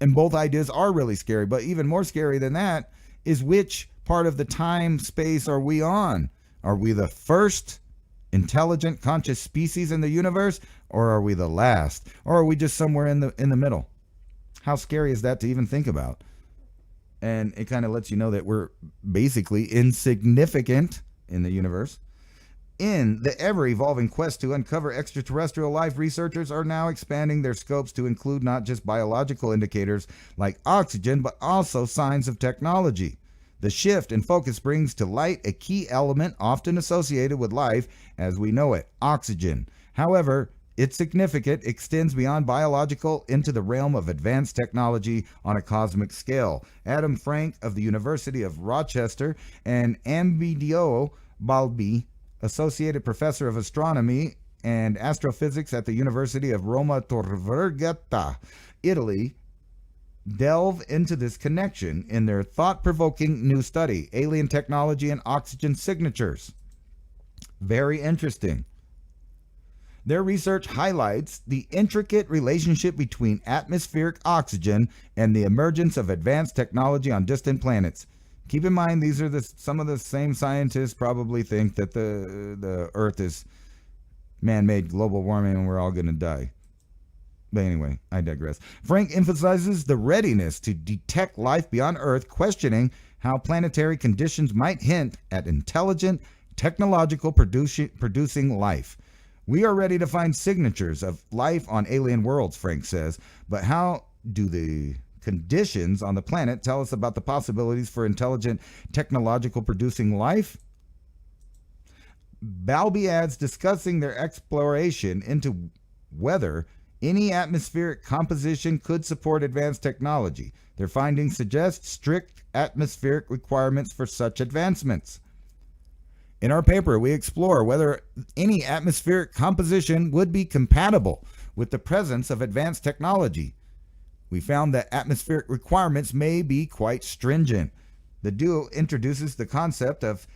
And both ideas are really scary, but even more scary than that is which part of the time space are we on? Are we the first intelligent, conscious species in the universe, or are we the last? Or are we just somewhere in the middle? How scary is that to even think about? And it kind of lets you know that we're basically insignificant in the universe. In the ever-evolving quest to uncover extraterrestrial life, researchers are now expanding their scopes to include not just biological indicators like oxygen, but also signs of technology. The shift in focus brings to light a key element often associated with life as we know it, oxygen. However, its significance extends beyond biological into the realm of advanced technology on a cosmic scale. Adam Frank of the University of Rochester and Amedeo Balbi, Associated Professor of Astronomy and Astrophysics at the University of Roma Tor Vergata, Italy, delve into this connection in their thought-provoking new study, Alien Technology and Oxygen Signatures. Very interesting. Their research highlights the intricate relationship between atmospheric oxygen and the emergence of advanced technology on distant planets. Keep in mind, these are some of the same scientists probably think that the Earth is man-made global warming and we're all going to die. But anyway, I digress. Frank emphasizes the readiness to detect life beyond Earth, questioning how planetary conditions might hint at intelligent, technological producing life. We are ready to find signatures of life on alien worlds, Frank says, but how do the conditions on the planet tell us about the possibilities for intelligent technological producing life? Balby adds, discussing their exploration into whether any atmospheric composition could support advanced technology. Their findings suggest strict atmospheric requirements for such advancements. In our paper, we explore whether any atmospheric composition would be compatible with the presence of advanced technology. We found that atmospheric requirements may be quite stringent. The duo introduces the concept of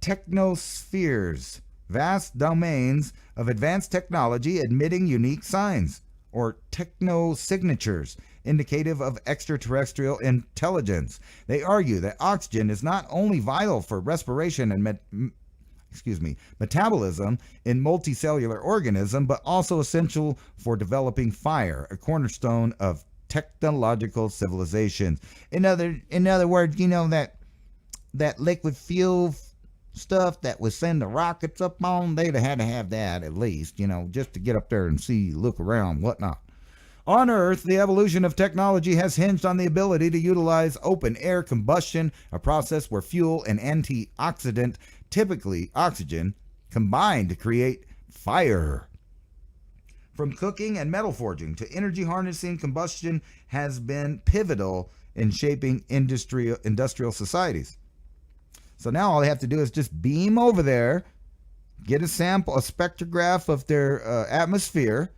technospheres, vast domains of advanced technology emitting unique signs, or technosignatures, indicative of extraterrestrial intelligence. They argue that oxygen is not only vital for respiration and metabolism in multicellular organism, but also essential for developing fire, a cornerstone of technological civilization. In other words, you know, that liquid fuel stuff that would send the rockets up on, they'd have had to have that at least, you know, just to get up there and see, look around, whatnot. On Earth, the evolution of technology has hinged on the ability to utilize open air combustion, a process where fuel and antioxidant, typically oxygen, combine to create fire. From cooking and metal forging to energy harnessing, combustion has been pivotal in shaping industrial societies. So now all they have to do is just beam over there, get a sample, a spectrograph of their atmosphere,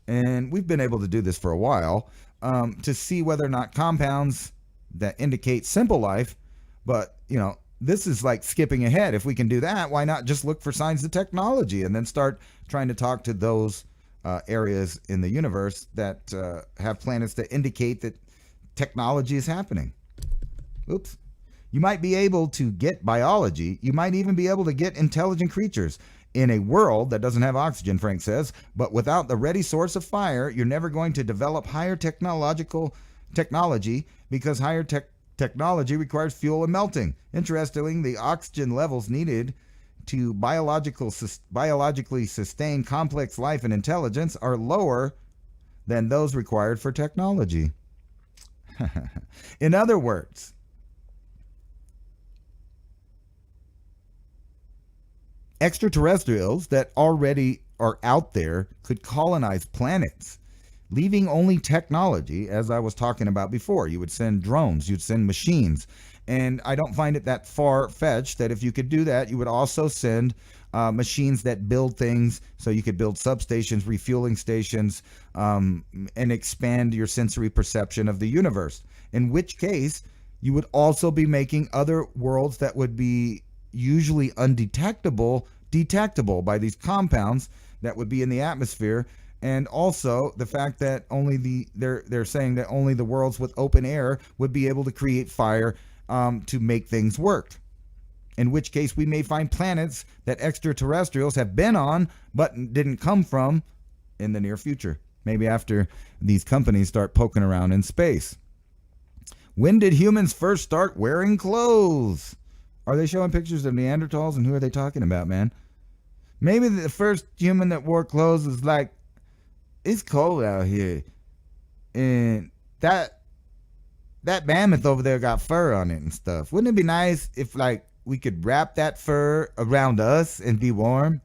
and we've been able to do this for a while, to see whether or not compounds that indicate simple life, but, you know, this is like skipping ahead. If we can do that, why not just look for signs of technology and then start trying to talk to those areas in the universe that have planets that indicate that technology is happening. Oops. You might be able to get biology. You might even be able to get intelligent creatures in a world that doesn't have oxygen, Frank says. But without the ready source of fire, you're never going to develop higher technology because higher technology requires fuel and melting. Interestingly, the oxygen levels needed to biologically sustain complex life and intelligence are lower than those required for technology. In other words, extraterrestrials that already are out there could colonize planets, leaving only technology, as I was talking about before. You would send drones, you'd send machines, and I don't find it that far-fetched that if you could do that, you would also send machines that build things, so you could build substations, refueling stations, and expand your sensory perception of the universe, in which case you would also be making other worlds that would be usually undetectable detectable by these compounds that would be in the atmosphere. And also the fact that they're saying that only the worlds with open air would be able to create fire to make things work, in which case we may find planets that extraterrestrials have been on but didn't come from in the near future, maybe after these companies start poking around in space. When did humans first start wearing clothes? Are they showing pictures of Neanderthals, and who are they talking about, man? Maybe the first human that wore clothes was like, it's cold out here, and that mammoth over there got fur on it and stuff. Wouldn't it be nice if, like, we could wrap that fur around us and be warm?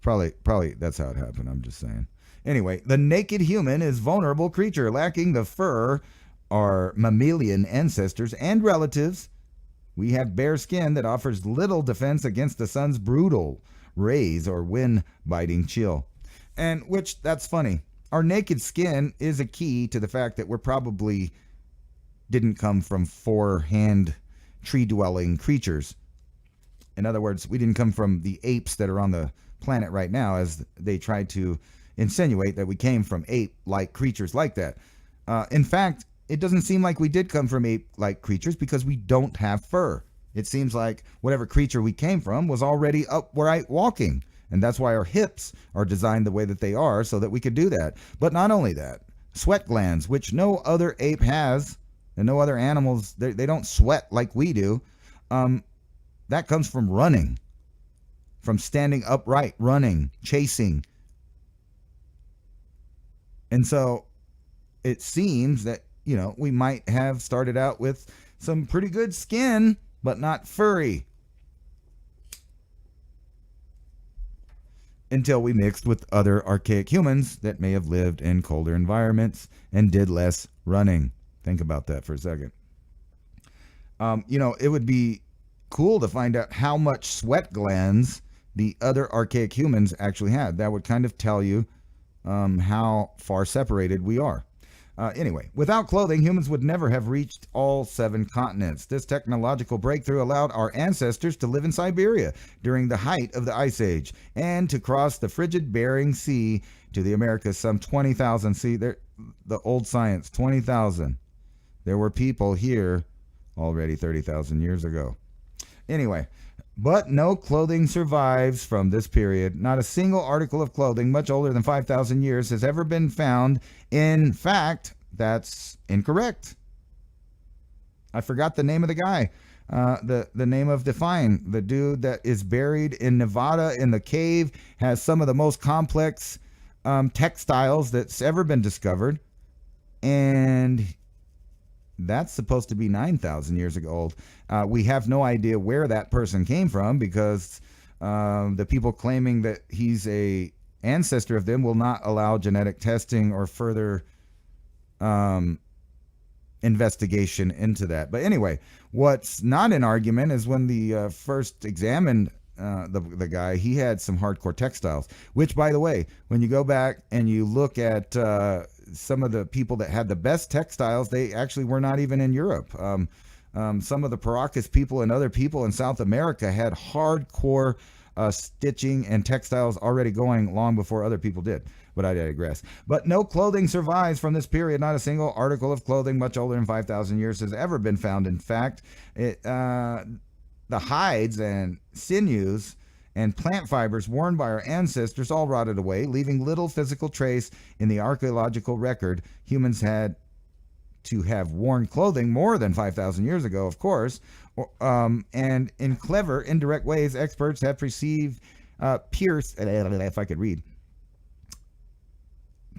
Probably that's how it happened. I'm just saying. Anyway, the naked human is a vulnerable creature lacking the fur our mammalian ancestors and relatives. We have bare skin that offers little defense against the sun's brutal rays or wind-biting chill. And which, that's funny. Our naked skin is a key to the fact that we're probably didn't come from four-hand tree-dwelling creatures. In other words, we didn't come from the apes that are on the planet right now, as they tried to insinuate that we came from ape-like creatures like that. In fact, it doesn't seem like we did come from ape-like creatures because we don't have fur. It seems like whatever creature we came from was already upright walking. And that's why our hips are designed the way that they are, so that we could do that. But not only that, sweat glands, which no other ape has, and no other animals, they don't sweat like we do. That comes from running, from standing upright, running, chasing. And so it seems that, we might have started out with some pretty good skin, but not furry. Until we mixed with other archaic humans that may have lived in colder environments and did less running. Think about that for a second. It would be cool to find out how much sweat glands the other archaic humans actually had. That would kind of tell you how far separated we are. Anyway, without clothing, humans would never have reached all 7 continents. This technological breakthrough allowed our ancestors to live in Siberia during the height of the Ice Age and to cross the frigid Bering Sea to the Americas some 20,000. See, the old science, 20,000. There were people here already 30,000 years ago. Anyway, but no clothing survives from this period. Not a single article of clothing much older than 5,000 years has ever been found. In fact, that's incorrect. I forgot the name of the guy. The name of DuByne, the dude that is buried in Nevada in the cave, has some of the most complex textiles that's ever been discovered. And that's supposed to be 9,000 years old. We have no idea where that person came from because the people claiming that he's a ancestor of them will not allow genetic testing or further investigation into that. But anyway, what's not an argument is when the first examined the guy, he had some hardcore textiles, which, by the way, when you go back and you look at some of the people that had the best textiles, they actually were not even in Europe. Some of the Paracas people and other people in South America had hardcore stitching and textiles already going long before other people did. But I digress. But no clothing survives from this period. Not a single article of clothing much older than 5,000 years has ever been found. In fact, the hides and sinews and plant fibers worn by our ancestors all rotted away, leaving little physical trace in the archaeological record. Humans had to have worn clothing more than 5,000 years ago, of course, and in clever, indirect ways, experts have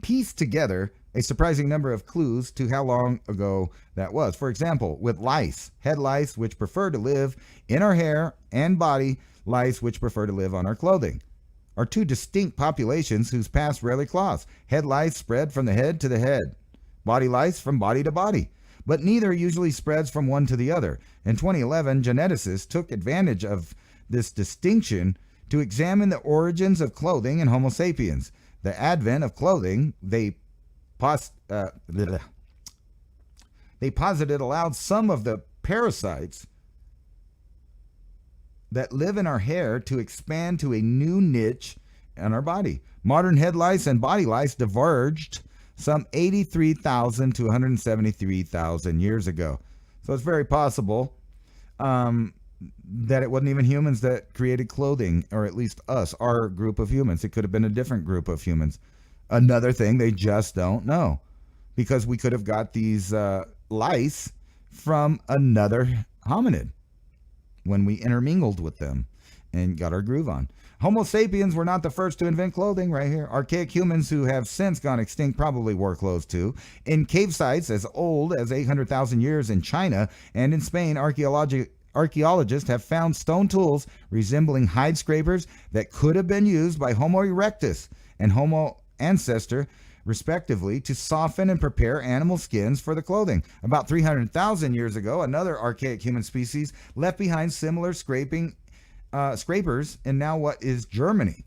pieced together a surprising number of clues to how long ago that was. For example, with lice, head lice, which prefer to live in our hair, and body lice, which prefer to live on our clothing, are two distinct populations whose past rarely cross. Head lice spread from the head to the head, body lice from body to body, but neither usually spreads from one to the other. In 2011, geneticists took advantage of this distinction to examine the origins of clothing in Homo sapiens. The advent of clothing, they posited, allowed some of the parasites that live in our hair to expand to a new niche in our body. Modern head lice and body lice diverged some 83,000 to 173,000 years ago. So it's very possible that it wasn't even humans that created clothing, or at least us, our group of humans. It could have been a different group of humans. Another thing, they just don't know, because we could have got these lice from another hominid when we intermingled with them and got our groove on. Homo sapiens were not the first to invent clothing right here. Archaic humans who have since gone extinct probably wore clothes too. In cave sites as old as 800,000 years in China and in Spain, archaeologists have found stone tools resembling hide scrapers that could have been used by Homo erectus and Homo ancestor, respectively, to soften and prepare animal skins for the clothing. About 300,000 years ago, another archaic human species left behind similar scrapers in now what is Germany.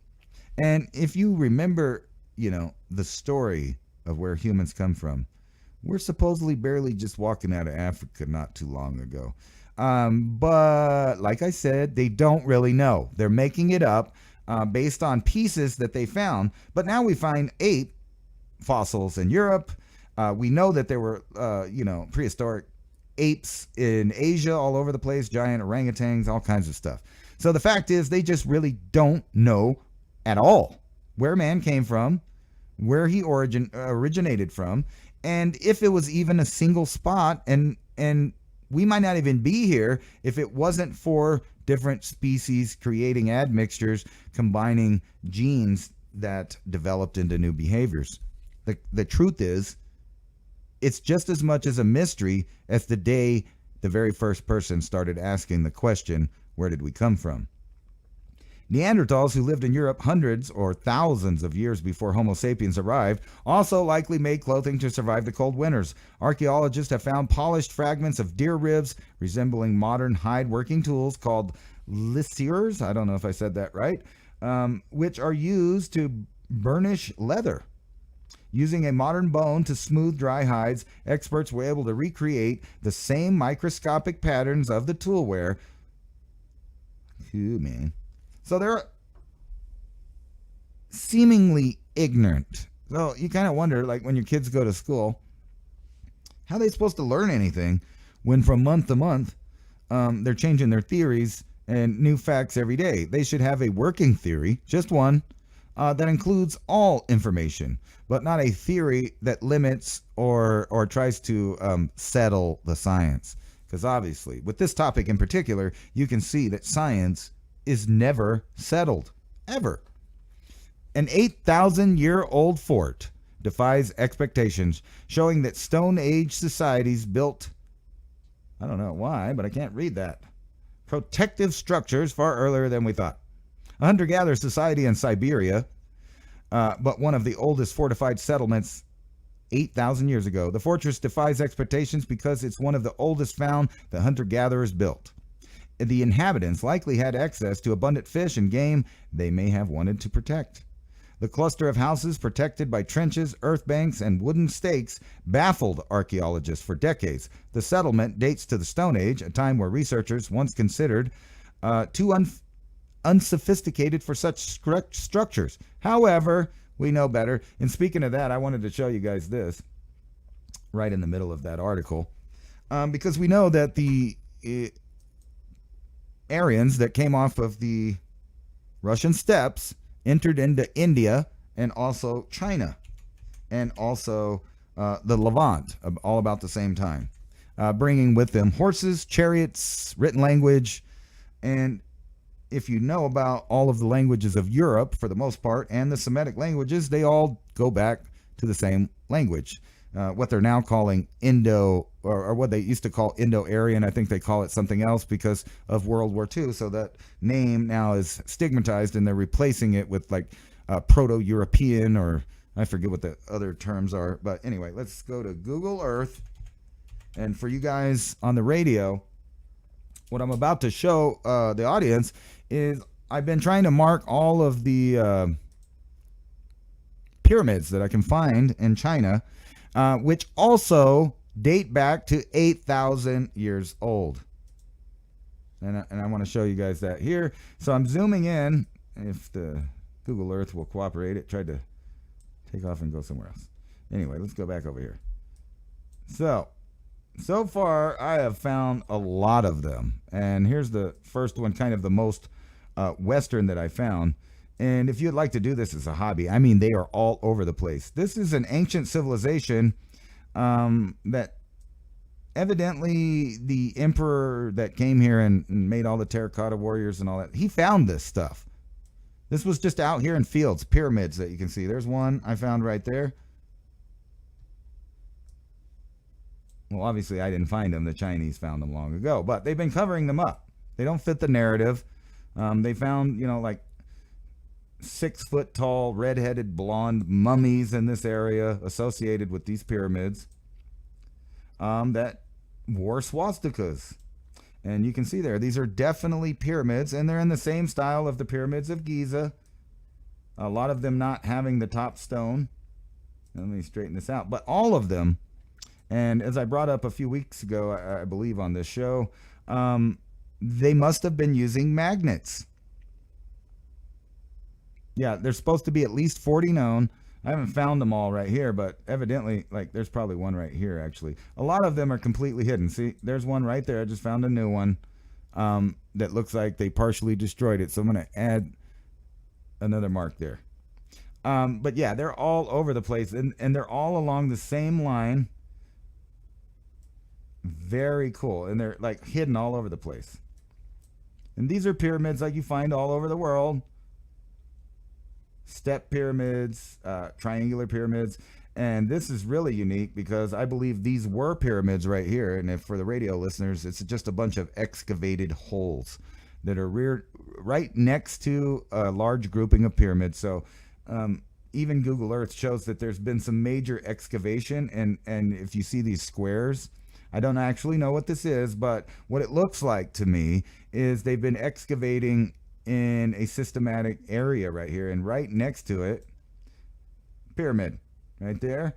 And if you remember, the story of where humans come from, we're supposedly barely just walking out of Africa not too long ago. But like I said, they don't really know. They're making it up based on pieces that they found. But now we find ape fossils in Europe. We know that there were, prehistoric apes in Asia all over the place, giant orangutans, all kinds of stuff. So the fact is, they just really don't know at all where man came from, where he originated from, and if it was even a single spot. And we might not even be here if it wasn't for different species creating admixtures, combining genes that developed into new behaviors. The truth is, it's just as much as a mystery as the day the very first person started asking the question, where did we come from? Neanderthals, who lived in Europe hundreds or thousands of years before Homo sapiens arrived, also likely made clothing to survive the cold winters. Archaeologists have found polished fragments of deer ribs resembling modern hide working tools called lissers, I don't know if I said that right, which are used to burnish leather. Using a modern bone to smooth dry hides, experts were able to recreate the same microscopic patterns of the toolware. Ooh, man. So they're seemingly ignorant. So you kind of wonder, like when your kids go to school, how are they supposed to learn anything when from month to month they're changing their theories and new facts every day? They should have a working theory, just one, that includes all information, but not a theory that limits or tries to settle the science. Because obviously, with this topic in particular, you can see that science is never settled, ever. An 8,000-year-old fort defies expectations, showing that Stone Age societies built, I don't know why, but I can't read that, protective structures far earlier than we thought. A hunter-gatherer society in Siberia, but one of the oldest fortified settlements 8,000 years ago. The fortress defies expectations because it's one of the oldest found that hunter-gatherers built. The inhabitants likely had access to abundant fish and game they may have wanted to protect. The cluster of houses protected by trenches, earth banks, and wooden stakes baffled archaeologists for decades. The settlement dates to the Stone Age, a time where researchers once considered too unsophisticated for such structures. However, we know better. And speaking of that, I wanted to show you guys this right in the middle of that article, because we know that the Aryans that came off of the Russian steppes entered into India and also China and also the Levant, all about the same time, bringing with them horses, chariots, written language. And if you know about all of the languages of Europe, for the most part, and the Semitic languages, they all go back to the same language. What they're now calling Indo, or what they used to call Indo-Aryan. I think they call it something else because of World War II. So that name now is stigmatized, and they're replacing it with like Proto-European, or I forget what the other terms are. But anyway, let's go to Google Earth. And for you guys on the radio, what I'm about to show the audience is I've been trying to mark all of the pyramids that I can find in China, which also date back to 8,000 years old. And I want to show you guys that here. So I'm zooming in. If the Google Earth will cooperate, it tried to take off and go somewhere else. Anyway, let's go back over here. So far, I have found a lot of them. And here's the first one, kind of the most Western that I found. And if you'd like to do this as a hobby, I mean, they are all over the place. This is an ancient civilization that evidently the emperor that came here and made all the terracotta warriors and all that, he found this stuff. This was just out here in fields, pyramids that you can see. There's one I found right there. Well, obviously I didn't find them. The Chinese found them long ago, but they've been covering them up. They don't fit the narrative. They found, like 6 foot tall, red-headed, blonde mummies in this area associated with these pyramids that wore swastikas. And you can see there, these are definitely pyramids, and they're in the same style of the pyramids of Giza. A lot of them not having the top stone. Let me straighten this out. But all of them, and as I brought up a few weeks ago, I believe on this show, they must have been using magnets. Yeah, there's supposed to be at least 40 known. I haven't found them all right here, but evidently, there's probably one right here, actually. A lot of them are completely hidden. See, there's one right there. I just found a new one that looks like they partially destroyed it. So I'm going to add another mark there. But yeah, they're all over the place, and they're all along the same line. Very cool. And they're hidden all over the place. And these are pyramids like you find all over the world. Step pyramids, triangular pyramids. And this is really unique because I believe these were pyramids right here. And if for the radio listeners, it's just a bunch of excavated holes that are reared right next to a large grouping of pyramids. So even Google Earth shows that there's been some major excavation. And if you see these squares, I don't actually know what this is, but what it looks like to me is they've been excavating in a systematic area right here. And right next to it, pyramid right there.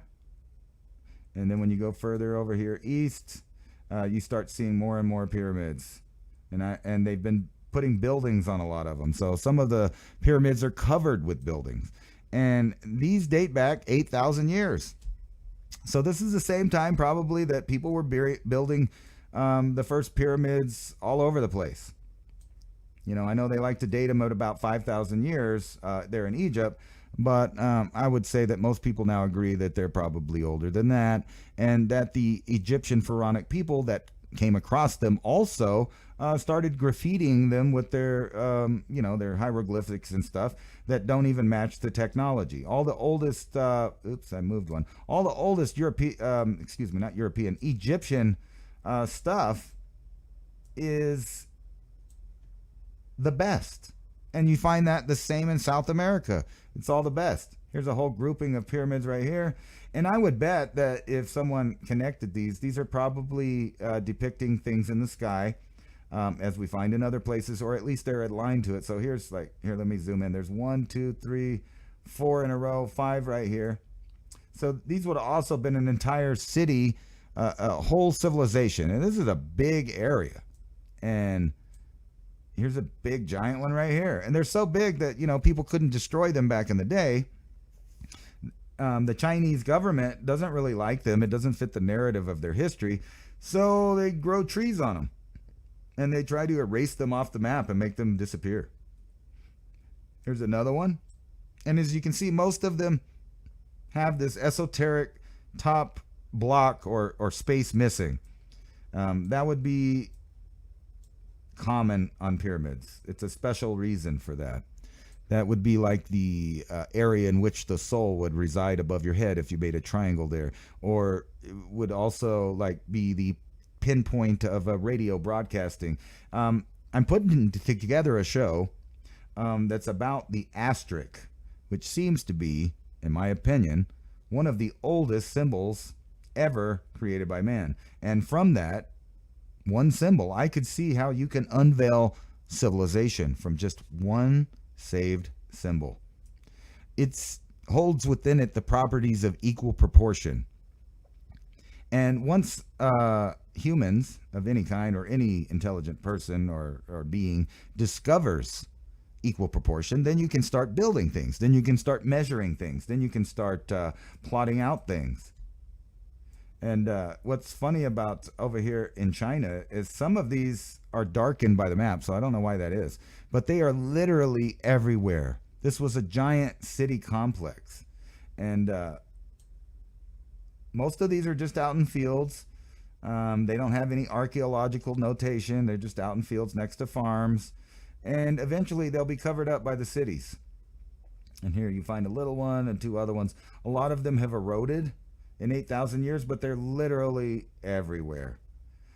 And then when you go further over here east, you start seeing more and more pyramids. And they've been putting buildings on a lot of them. So some of the pyramids are covered with buildings. And these date back 8,000 years. So this is the same time probably that people were building the first pyramids all over the place. You know, I know they like to date them at about 5,000 years there in Egypt, but I would say that most people now agree that they're probably older than that, and that the Egyptian pharaonic people that came across them also started graffitiing them with their, their hieroglyphics and stuff that don't even match the technology. All the oldest, All the oldest Egyptian stuff is the best. And you find that the same in South America. It's all the best. Here's a whole grouping of pyramids right here. And I would bet that if someone connected these are probably depicting things in the sky, as we find in other places, or at least they're aligned to it. So here, let me zoom in. There's 1, 2, 3, 4 in a row, 5 right here. So these would have also been an entire city, a whole civilization. And this is a big area. And here's a big giant one right here. And they're so big that, people couldn't destroy them back in the day. The Chinese government doesn't really like them. It doesn't fit the narrative of their history. So they grow trees on them. And they try to erase them off the map and make them disappear. Here's another one. And as you can see, most of them have this esoteric top block or space missing. That would be common on pyramids. It's a special reason for that. That would be like the area in which the soul would reside above your head if you made a triangle there. Or it would also be the pinpoint of a radio broadcasting. I'm putting together a show that's about the asterisk, which seems to be, in my opinion, one of the oldest symbols ever created by man. And from that one symbol, I could see how you can unveil civilization from just one saved symbol. It holds within it the properties of equal proportion. And once humans of any kind, or any intelligent person or being, discovers equal proportion, then you can start building things. Then you can start measuring things. Then you can start plotting out things. And what's funny about over here in China is some of these are darkened by the map, so I don't know why that is. But they are literally everywhere. This was a giant city complex. And most of these are just out in fields. They don't have any archaeological notation. They're just out in fields next to farms. And eventually they'll be covered up by the cities. And here you find a little one and 2 other ones. A lot of them have eroded in 8,000 years, but they're literally everywhere.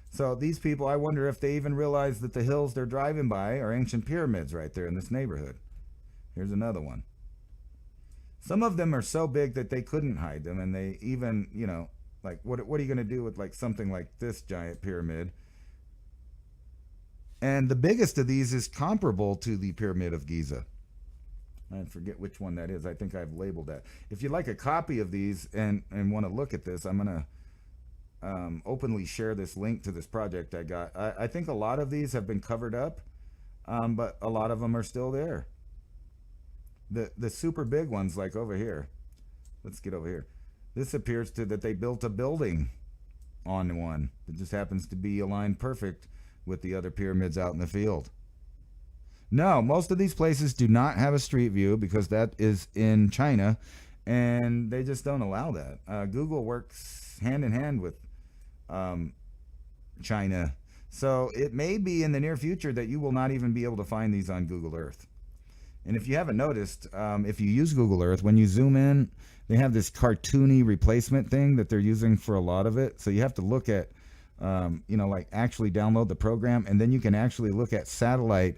So these people, I wonder if they even realize that the hills they're driving by are ancient pyramids right there in this neighborhood. Here's another one. Some of them are so big that they couldn't hide them, and they even, what are you going to do with something like this giant pyramid? And the biggest of these is comparable to the Pyramid of Giza. I forget which one that is. I think I've labeled that. If you'd like a copy of these and want to look at this, I'm going to openly share this link to this project I got. I think a lot of these have been covered up, but a lot of them are still there. The super big ones, like over here. Let's get over here. This appears to that they built a building on one. It just happens to be aligned perfect with the other pyramids out in the field. No, most of these places do not have a street view because that is in China, and they just don't allow that. Google works hand in hand with China. So it may be in the near future that you will not even be able to find these on Google Earth. And if you haven't noticed, if you use Google Earth, when you zoom in, they have this cartoony replacement thing that they're using for a lot of it. So you have to look at, like actually download the program, and then you can actually look at satellite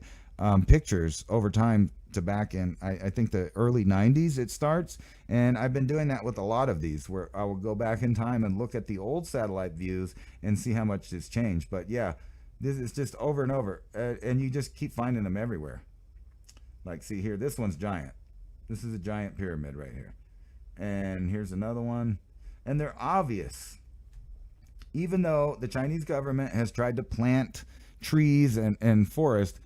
pictures over time to back in, I think the early 90s it starts. And I've been doing that with a lot of these, where I will go back in time and look at the old satellite views and see how much has changed. But yeah, this is just over and over, and you just keep finding them everywhere. Like, see here, this one's giant. This is a giant pyramid right here. And here's another one. And they're obvious. Even though the Chinese government has tried to plant trees and forest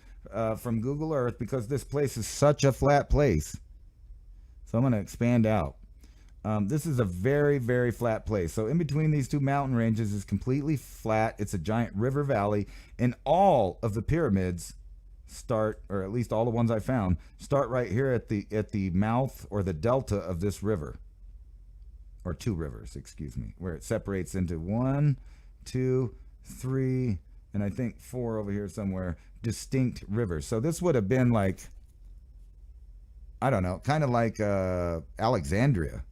from Google Earth, because this place is such a flat place. So I'm going to expand out. This is a very, very flat place. So in between these two mountain ranges is completely flat. It's a giant river valley. And all of the pyramids start, or at least all the ones I found, start right here at the mouth or the delta of this river. Or two rivers, excuse me, where it separates into 1, 2, 3, and I think 4 over here somewhere, distinct rivers. So this would have been like, I don't know, kind of like Alexandria,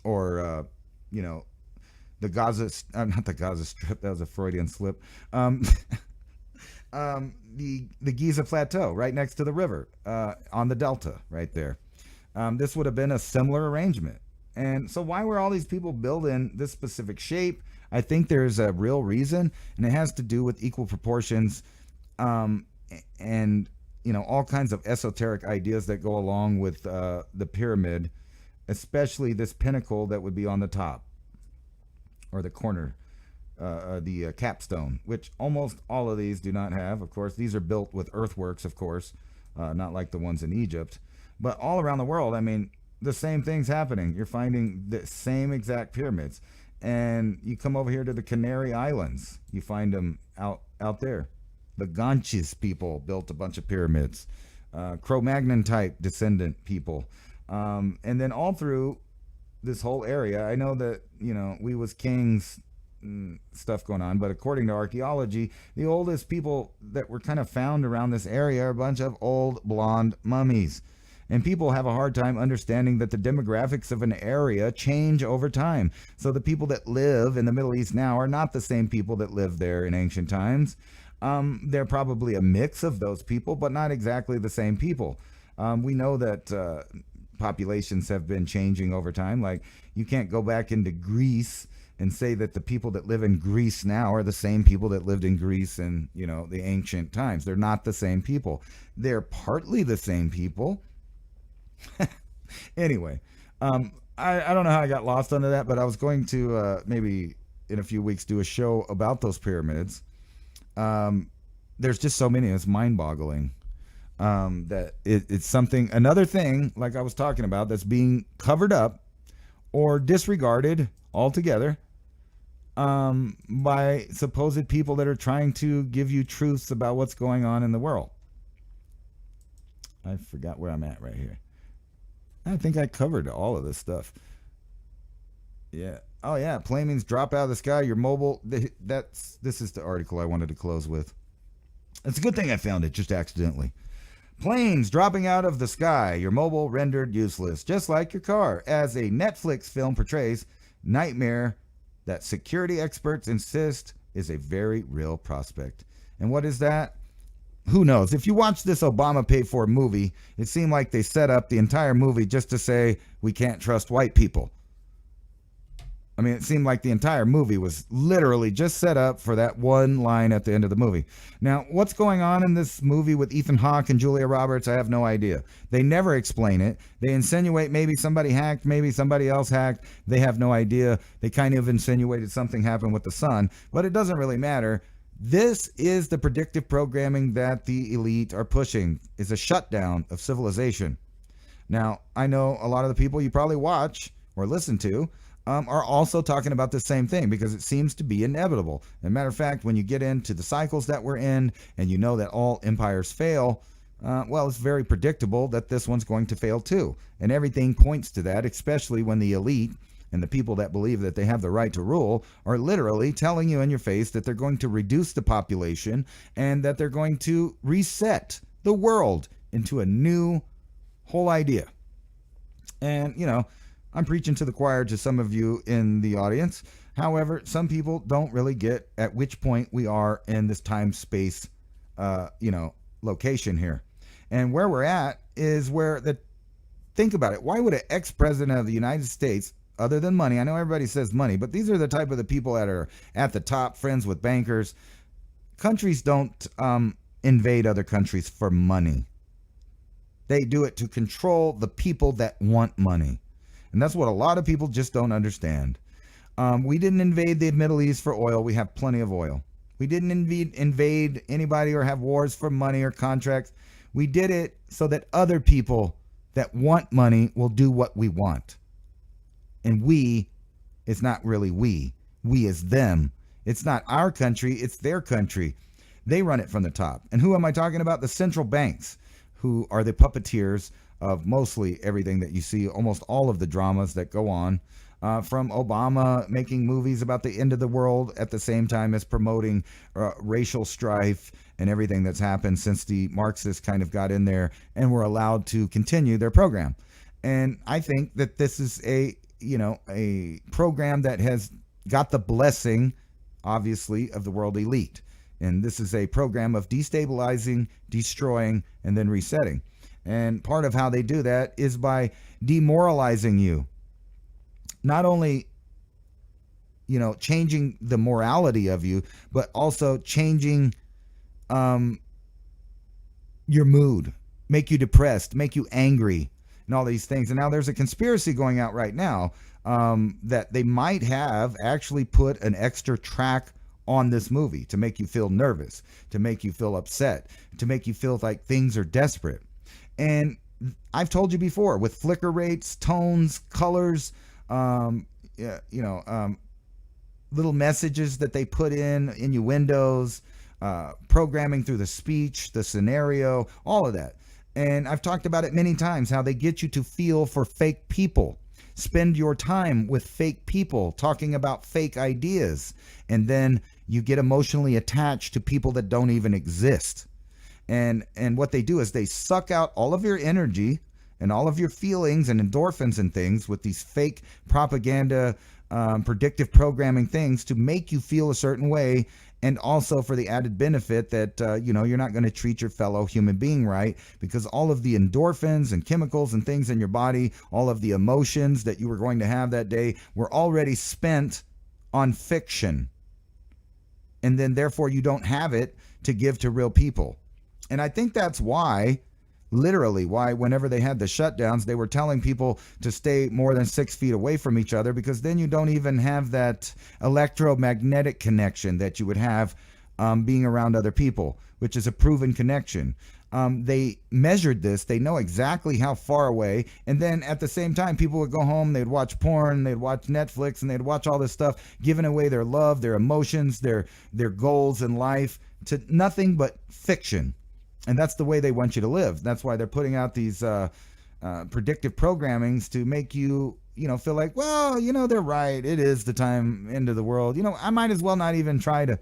or the Gaza, not the Gaza Strip, that was a Freudian slip. The Giza Plateau, right next to the river, on the delta, right there. This would have been a similar arrangement. And so why were all these people building this specific shape? I think there's a real reason, and it has to do with equal proportions, and all kinds of esoteric ideas that go along with the pyramid, especially this pinnacle that would be on the top, or the corner, the capstone, which almost all of these do not have. Of course, these are built with earthworks, of course, not like the ones in Egypt, but all around the world, I mean, the same thing's happening. You're finding the same exact pyramids. And you come over here to the Canary Islands, you find them out there. The Ganges people built a bunch of pyramids. Cro-Magnon type descendant people. And then all through this whole area, I know that, we was kings stuff going on, but according to archaeology, the oldest people that were kind of found around this area are a bunch of old blonde mummies. And people have a hard time understanding that the demographics of an area change over time. So the people that live in the Middle East now are not the same people that lived there in ancient times. They're probably a mix of those people, but not exactly the same people. We know that populations have been changing over time. Like, you can't go back into Greece and say that the people that live in Greece now are the same people that lived in Greece in, the ancient times. They're not the same people. They're partly the same people. Anyway, I don't know how I got lost under that, but I was going to maybe in a few weeks do a show about those pyramids. There's just so many, it's mind-boggling, that it's something, another thing, like I was talking about, that's being covered up or disregarded altogether by supposed people that are trying to give you truths about what's going on in the world. I forgot where I'm at right here. I think I covered all of this stuff. Yeah. Oh, yeah. Planes drop out of the sky. Your mobile. This is the article I wanted to close with. It's a good thing I found it just accidentally. Planes dropping out of the sky. Your mobile rendered useless, just like your car, as a Netflix film portrays nightmare that security experts insist is a very real prospect. And what is that? Who knows? If you watch this Obama paid-for movie, it seemed like they set up the entire movie just to say, we can't trust white people. I mean, it seemed like the entire movie was literally just set up for that one line at the end of the movie. Now, what's going on in this movie with Ethan Hawke and Julia Roberts, I have no idea. They never explain it. They insinuate maybe somebody hacked, maybe somebody else hacked. They have no idea. They kind of insinuated something happened with the sun, but it doesn't really matter. This is the predictive programming that the elite are pushing, is a shutdown of civilization. Now, I know a lot of the people you probably watch or listen to are also talking about the same thing, because it seems to be inevitable. As a matter of fact, when you get into the cycles that we're in, and you know that all empires fail, well, it's very predictable that this one's going to fail too. And everything points to that, especially when the elite and the people that believe that they have the right to rule are literally telling you in your face that they're going to reduce the population and that they're going to reset the world into a new whole idea. And, I'm preaching to the choir to some of you in the audience. However, some people don't really get at which point we are in this time-space, location here. And where we're at is where think about it. Why would an ex-president of the United States, other than money, I know everybody says money, but these are the type of the people that are at the top, friends with bankers. Countries don't invade other countries for money. They do it to control the people that want money. And that's what a lot of people just don't understand. We didn't invade the Middle East for oil. We have plenty of oil. We didn't invade anybody or have wars for money or contracts. We did it so that other people that want money will do what we want. And we, it's not really we. We is them. It's not our country. It's their country. They run it from the top. And who am I talking about? The central banks, who are the puppeteers of mostly everything that you see, almost all of the dramas that go on, from Obama making movies about the end of the world at the same time as promoting racial strife and everything that's happened since the Marxists kind of got in there and were allowed to continue their program. And I think that this is a program that has got the blessing, obviously, of the world elite. And this is a program of destabilizing, destroying, and then resetting. And part of how they do that is by demoralizing you. Not only, changing the morality of you, but also changing your mood, make you depressed, make you angry, and all these things. And now there's a conspiracy going out right now that they might have actually put an extra track on this movie to make you feel nervous, to make you feel upset, to make you feel like things are desperate. And I've told you before, with flicker rates, tones, colors, little messages that they put in innuendos, programming through the speech, the scenario, all of that. And I've talked about it many times, how they get you to feel for fake people. Spend your time with fake people talking about fake ideas. And then you get emotionally attached to people that don't even exist. And what they do is they suck out all of your energy and all of your feelings and endorphins and things with these fake propaganda, predictive programming things to make you feel a certain way. And also for the added benefit that, you're not going to treat your fellow human being right, because all of the endorphins and chemicals and things in your body, all of the emotions that you were going to have that day were already spent on fiction. And then therefore you don't have it to give to real people. And I think that's why, literally why, whenever they had the shutdowns, they were telling people to stay more than 6 feet away from each other, because then you don't even have that electromagnetic connection that you would have being around other people, which is a proven connection. They measured this. They know exactly how far away. And then at the same time, people would go home, they'd watch porn, they'd watch Netflix, and they'd watch all this stuff, giving away their love, their emotions, their goals in life to nothing but fiction. And that's the way they want you to live. That's why they're putting out these predictive programmings to make you, feel like, well, they're right. It is the end of the world. I might as well not even try to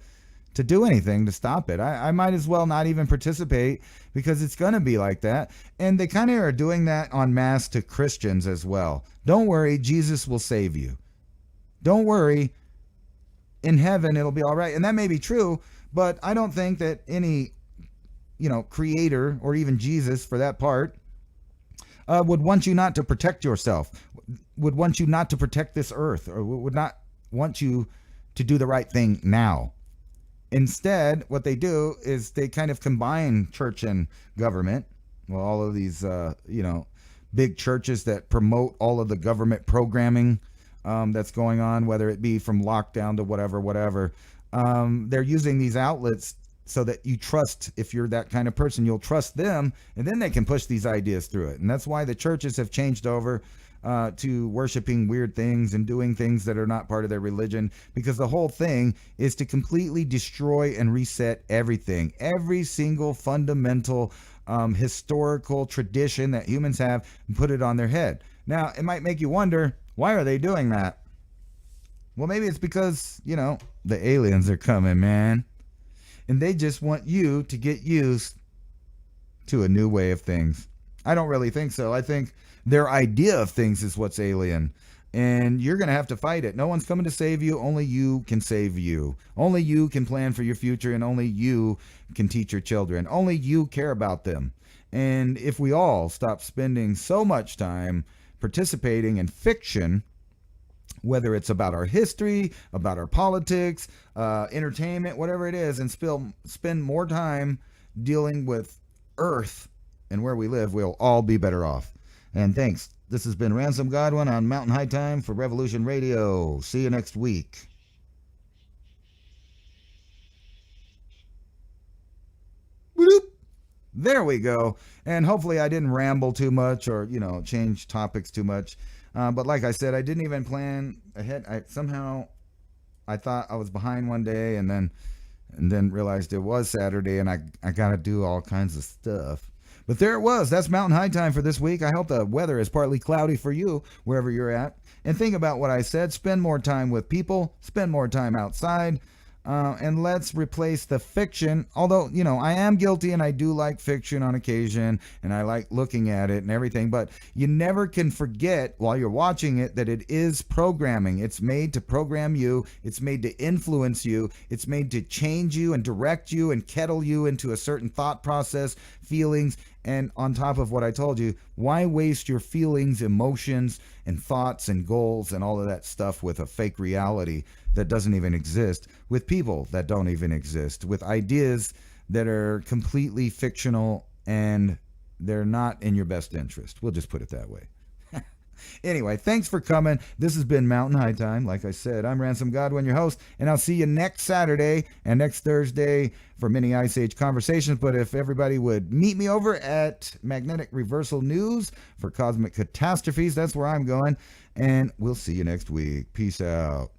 do anything to stop it. I might as well not even participate, because it's going to be like that. And they kind of are doing that en masse to Christians as well. Don't worry, Jesus will save you. Don't worry, in heaven it'll be all right. And that may be true, but I don't think that any creator, or even Jesus for that part, would want you not to protect yourself, would want you not to protect this earth, or would not want you to do the right thing now. Instead, what they do is they kind of combine church and government. Well, all of these, big churches that promote all of the government programming that's going on, whether it be from lockdown to whatever. They're using these outlets so that you trust, if you're that kind of person, you'll trust them, and then they can push these ideas through it. And that's why the churches have changed over to worshiping weird things and doing things that are not part of their religion, because the whole thing is to completely destroy and reset everything, every single fundamental historical tradition that humans have, and put it on their head. Now, it might make you wonder, why are they doing that? Well, maybe it's because, the aliens are coming, man. And they just want you to get used to a new way of things. I don't really think so. I think their idea of things is what's alien. And you're going to have to fight it. No one's coming to save you. Only you can save you. Only you can plan for your future, and only you can teach your children. Only you care about them. And if we all stop spending so much time participating in fiction, whether it's about our history, about our politics, entertainment, whatever it is, and spend more time dealing with Earth and where we live, we'll all be better off. And thanks. This has been Ransom Godwin on Mountain High Time for Revolution Radio. See you next week. Bloop. There we go. And hopefully I didn't ramble too much or, change topics too much. But like I said, I didn't even plan ahead. I thought I was behind one day and then realized it was Saturday and I got to do all kinds of stuff. But there it was. That's Mountain High Time for this week. I hope the weather is partly cloudy for you, wherever you're at. And think about what I said. Spend more time with people. Spend more time outside. And let's replace the fiction. Although, I am guilty and I do like fiction on occasion. And I like looking at it and everything. But you never can forget while you're watching it that it is programming. It's made to program you. It's made to influence you. It's made to change you and direct you and kettle you into a certain thought process, feelings. And on top of what I told you, why waste your feelings, emotions, and thoughts and goals and all of that stuff with a fake reality that doesn't even exist, with people that don't even exist, with ideas that are completely fictional and they're not in your best interest. We'll just put it that way. Anyway, thanks for coming. This has been Mountain High Time. Like I said, I'm Ransom Godwin, your host, and I'll see you next Saturday and next Thursday for mini Ice Age conversations. But if everybody would meet me over at Magnetic Reversal News for Cosmic Catastrophes, that's where I'm going. And we'll see you next week. Peace out.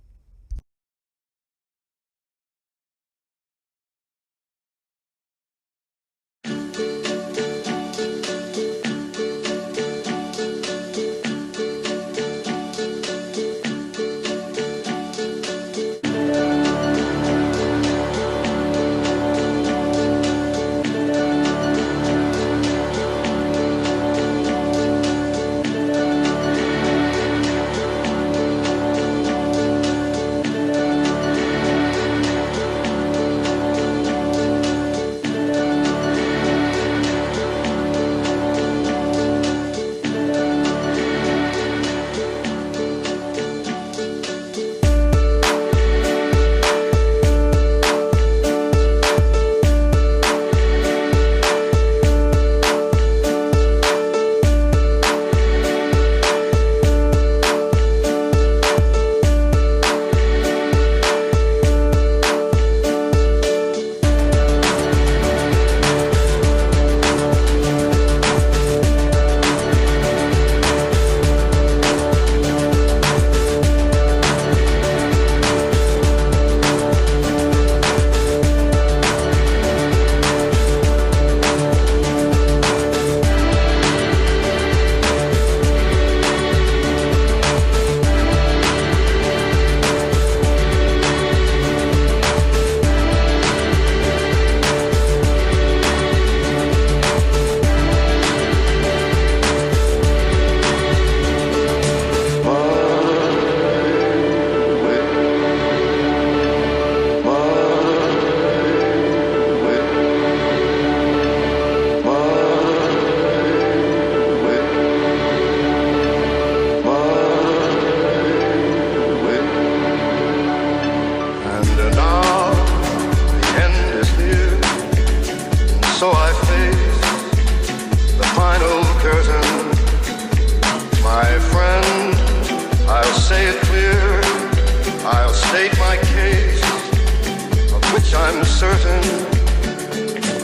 I'm certain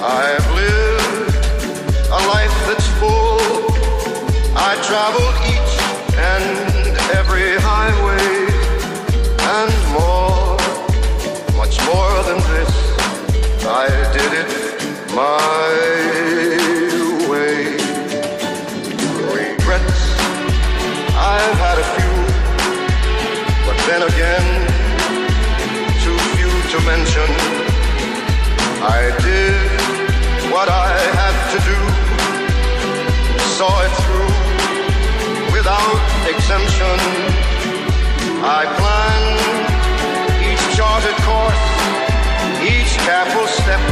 I've lived a life that's full. I traveled each and every highway and more, much more than this. I did it my way. Regrets, I've had a few, but then again, too few to mention. I did what I had to do, ascension. I plan each charted course, each careful step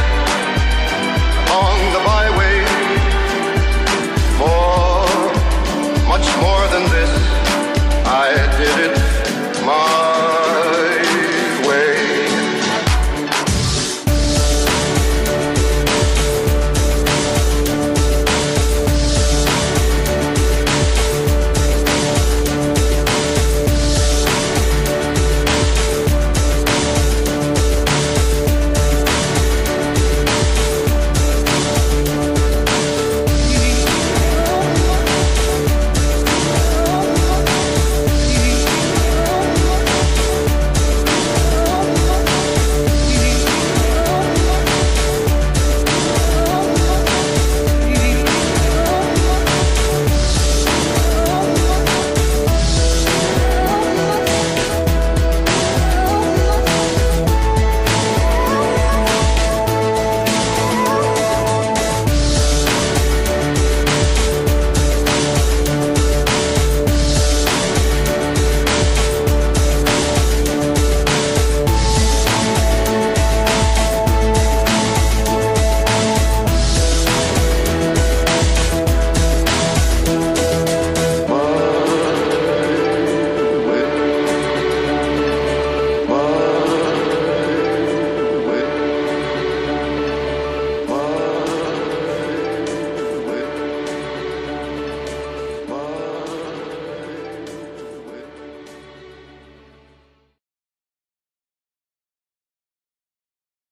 along the Bible.